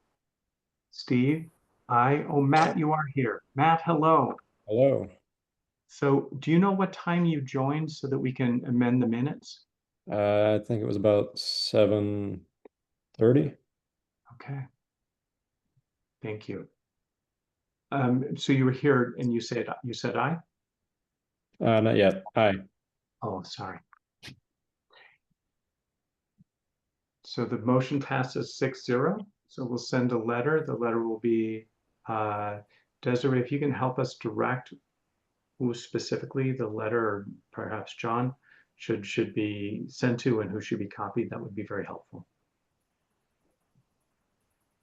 Steve? Aye. Oh, Matt, you are here. Matt, hello. Hello. So do you know what time you joined so that we can amend the minutes? I think it was about 7:30. Okay. Thank you. So you were here and you said aye? Not yet. Aye. Oh, sorry. So the motion passes 6-0. So we'll send a letter. The letter will be, Desiree, if you can help us direct who specifically the letter, or perhaps John, should be sent to and who should be copied, that would be very helpful.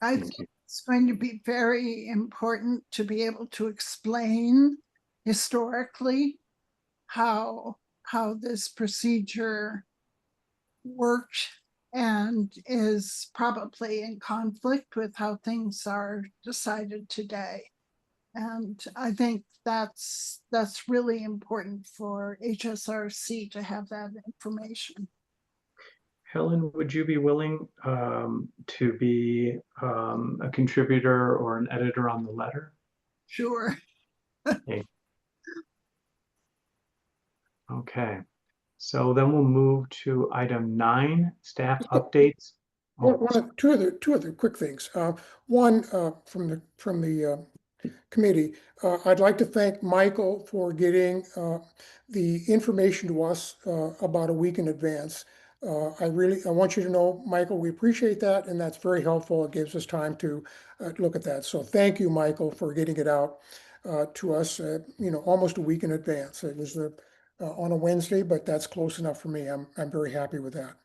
I think it's going to be very important to be able to explain historically how this procedure worked and is probably in conflict with how things are decided today. And I think that's really important for HSRC to have that information. Helen, would you be willing to be a contributor or an editor on the letter? Sure. Okay. So then we'll move to item 9, staff updates. Two other quick things. One from the committee. I'd like to thank Michael for getting the information to us about a week in advance. I want you to know, Michael, we appreciate that, and that's very helpful. It gives us time to look at that. So thank you, Michael, for getting it out to us, almost a week in advance. It was on a Wednesday, but that's close enough for me. I'm very happy with that.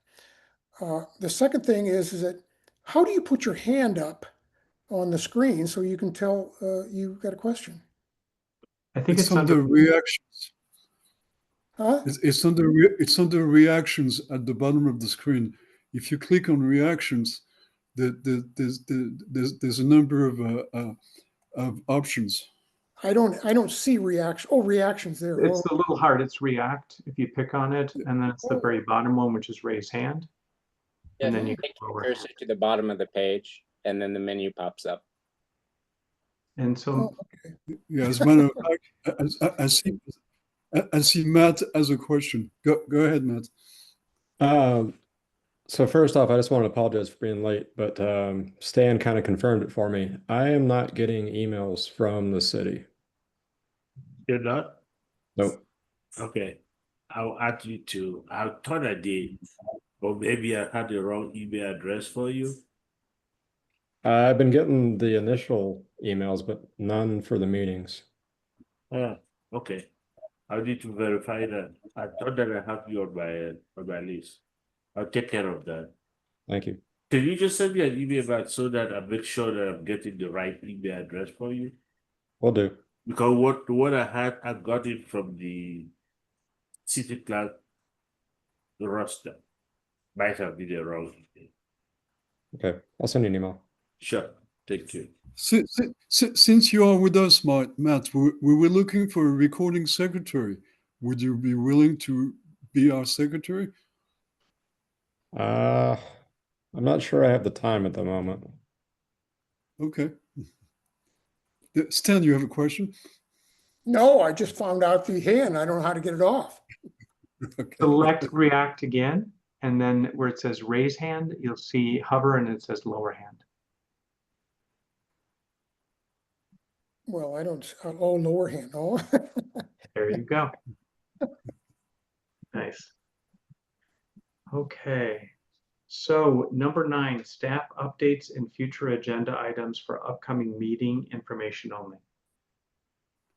The second thing is that how do you put your hand up on the screen so you can tell you've got a question? I think it's under under reactions. Huh? It's under reactions at the bottom of the screen. If you click on reactions, there's a number of options. I don't see reaction. Oh, reactions there. It's Oh, the little heart, it's react. If you pick on it, and then it's the Oh. very bottom one, which is raise hand. And then you Take go your over. cursor to the bottom of the page, and then the menu pops up. And so Yeah, as a matter of fact, I see Matt as a question. Go ahead, Matt. So first off, I just want to apologize for being late, but Stan kind of confirmed it for me. I am not getting emails from the city. You're not? Nope. Okay. I'll add you to, I thought I did, or maybe I had the wrong email address for you. I've been getting the initial emails, but none for the meetings. Okay. I need to verify that. I thought that I have you on my list. I'll take care of that. Thank you. Can you just send me an email back so that I make sure that I'm getting the right email address for you? Will do. Because what I had, I got it from the city clerk roster. Might have been the wrong email. Okay, I'll send you an email. Sure. Thank you. Since you are with us, Matt, we were looking for a recording secretary. Would you be willing to be our secretary? I'm not sure I have the time at the moment. Okay. Stan, you have a question? no, I just found out the hand. I don't know how to get it off. Okay. select react again, and then where it says raise hand, you'll see hover and it says lower hand. Well, I don't, oh, lower hand. Oh, There you go. Nice. Okay. So number 9, staff updates and future agenda items for upcoming meeting information only.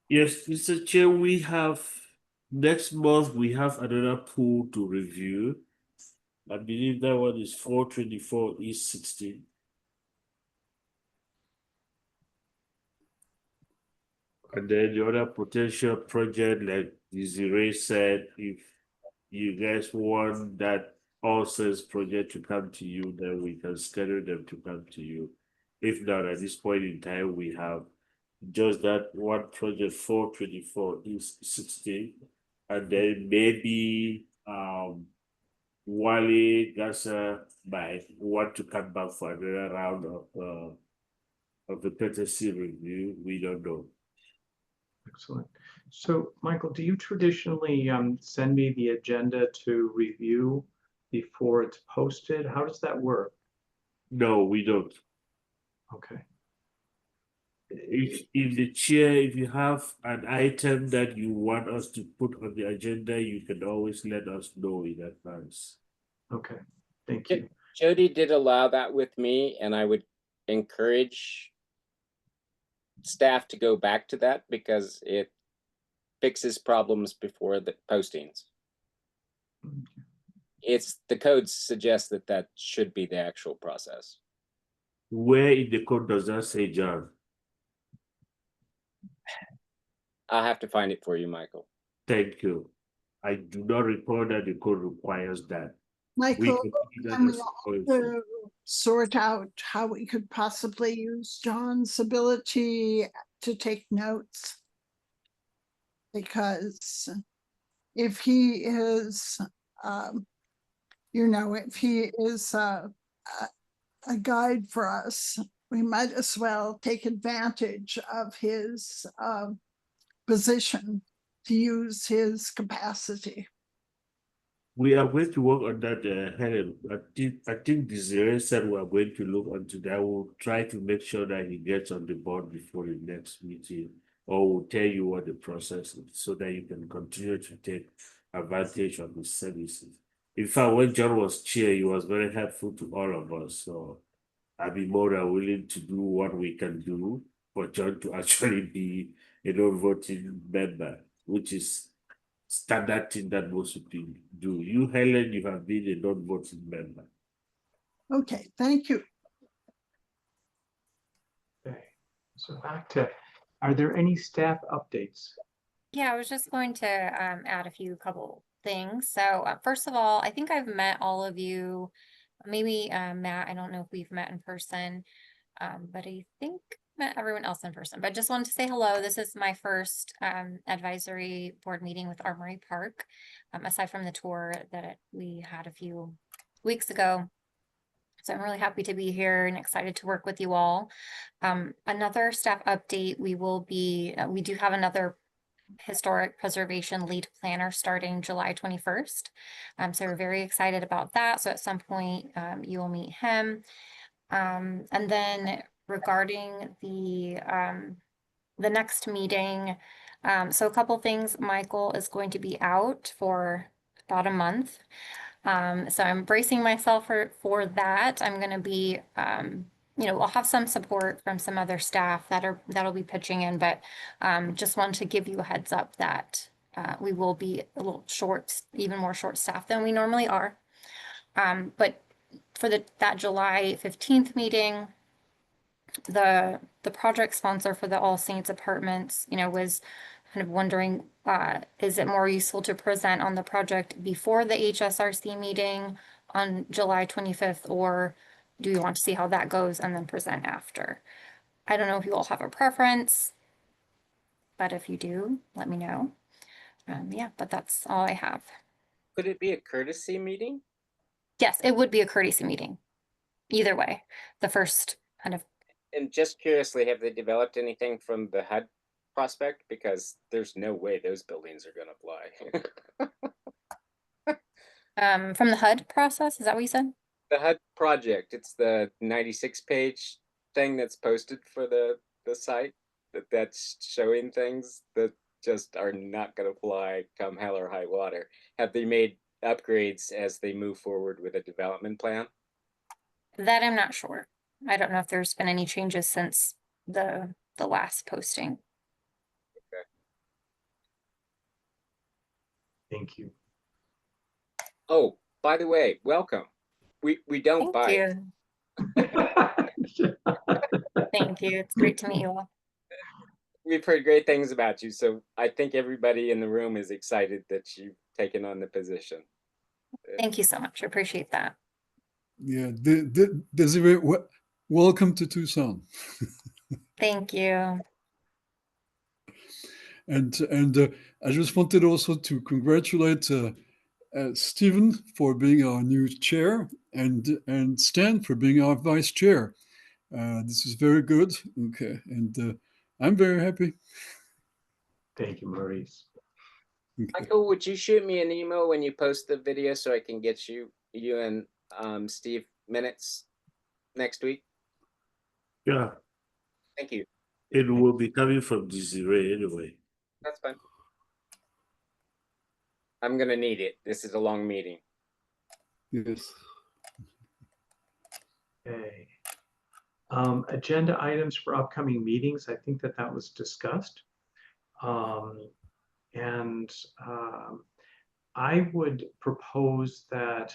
Yes, Mr. Chair, we have next month we have another pool to review. I believe that one is 424 East 16. And then the other potential project, like Desiree said, if you guys want that all sales project to come to you, then we can schedule them to come to you. If not, at this point in time, we have just that one project 424 East 16. And then maybe Wale Gasa might want to come back for another round of the courtesy review. We don't know. Excellent. So Michael, do you traditionally send me the agenda to review before it's posted? How does that work? No, we don't. Okay. If the chair, if you have an item that you want us to put on the agenda, you can always let us know in advance. Okay. Thank you. Jody did allow that with me, and I would encourage staff to go back to that because it fixes problems before the postings. It's the code suggests that that should be the actual process. Where in the code does that say, John? I'll have to find it for you, Michael. Thank you. I do not recall that the code requires that. Michael, can do that can we as also sort out how we could possibly use John's ability to take notes? Because if he is, if he is a guide for us, we might as well take advantage of his position to use his capacity. We are going to work on that, Helen. I think Desiree said we are going to look into that. We'll try to make sure that he gets on the board before the next meeting, or we'll tell you what the process is so that you can continue to take advantage of his services. In fact, when John was chair, he was very helpful to all of us. So I'd be more than willing to do what we can do for John to actually be a non-voting member, which is standard thing that most people do. You, Helen, you have been a non-voting member. Okay, thank you. Okay. So back to, are there any staff updates? Yeah, I was just going to add a couple things. So first of all, I think I've met all of you. Maybe Matt, I don't know if we've met in person, but I think met everyone else in person. But just wanted to say hello. This is my first advisory board meeting with Armory Park, aside from the tour that we had a few weeks ago. So I'm really happy to be here and excited to work with you all. Another staff update, we do have another historic preservation lead planner starting July 21st. So we're very excited about that. So at some point you will meet him. And then regarding the next meeting, so a couple things, Michael is going to be out for about a month. So I'm bracing myself for that. I'm going to be, I'll have some support from some other staff that'll be pitching in, but just wanted to give you a heads up that we will be a little short, even more short staffed than we normally are. But for that July 15th meeting, the project sponsor for the All Saints Apartments, was kind of wondering, is it more useful to present on the project before the HSRC meeting on July 25th, or do you want to see how that goes and then present after? I don't know if you all have a preference, but if you do, let me know. Yeah, but that's all I have. Could it be a courtesy meeting? Yes, it would be a courtesy meeting. Either way, the first kind of. And just curiously, have they developed anything from the HUD prospect? Because there's no way those buildings are going to fly. From the HUD process, is that what you said? The HUD project, it's the 96-page thing that's posted for the site that's showing things that just are not going to fly come hell or high water. Have they made upgrades as they move forward with a development plan? That I'm not sure. I don't know if there's been any changes since the last posting. Okay. Thank you. Oh, by the way, welcome. We don't Thank bite. you. Thank you. It's great to meet you all. We've heard great things about you, so I think everybody in the room is excited that you've taken on the position. Thank you so much. I appreciate that. Yeah, Desiree, welcome to Tucson. Thank you. And I just wanted also to congratulate Stephen for being our new chair and Stan for being our vice chair. This is very good. Okay, and I'm very happy. Thank you, Maurice. Okay. Michael, would you shoot me an email when you post the video so I can get you and Steve minutes next week? Yeah, Thank you. it will be coming from Desiree anyway. That's fine. I'm gonna need it. This is a long meeting. Yes. Okay. Agenda items for upcoming meetings. I think that was discussed. I would propose that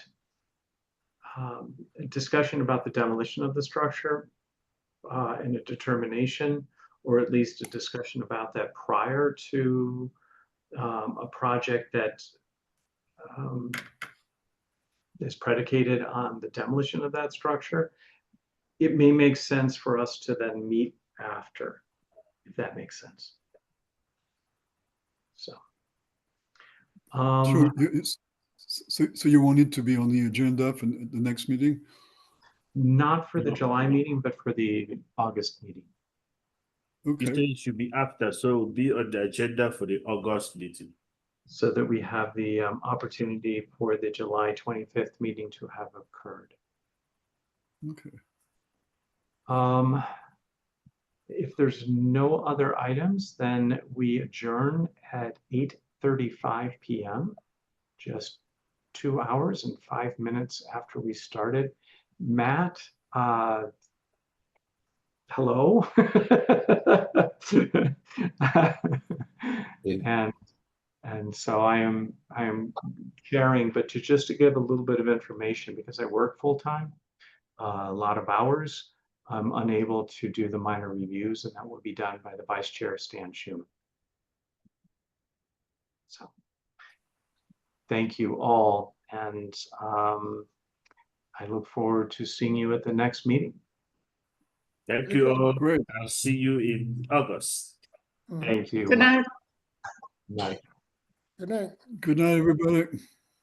a discussion about the demolition of the structure and a determination, or at least a discussion about that prior to a project that is predicated on the demolition of that structure. It may make sense for us to then meet after, if that makes sense. So, Sure. So you want it to be on the agenda for the next meeting? not for the July meeting, but for the August meeting. You say Okay. it should be after, so it will be on the agenda for the August meeting. So that we have the opportunity for the July 25th meeting to have occurred. Okay. If there's no other items, then we adjourn at 8:35 p.m. Just 2 hours and 5 minutes after we started. Matt, hello. And so I am sharing, but just to give a little bit of information, because I work full time, a lot of hours, I'm unable to do the minor reviews, and that will be done by the Vice Chair, Stan Schuman. So thank you all, and I look forward to seeing you at the next meeting. Thank you all. Great. I'll see you in August. Thank you. Good night. Night. Good night. Good night, everybody.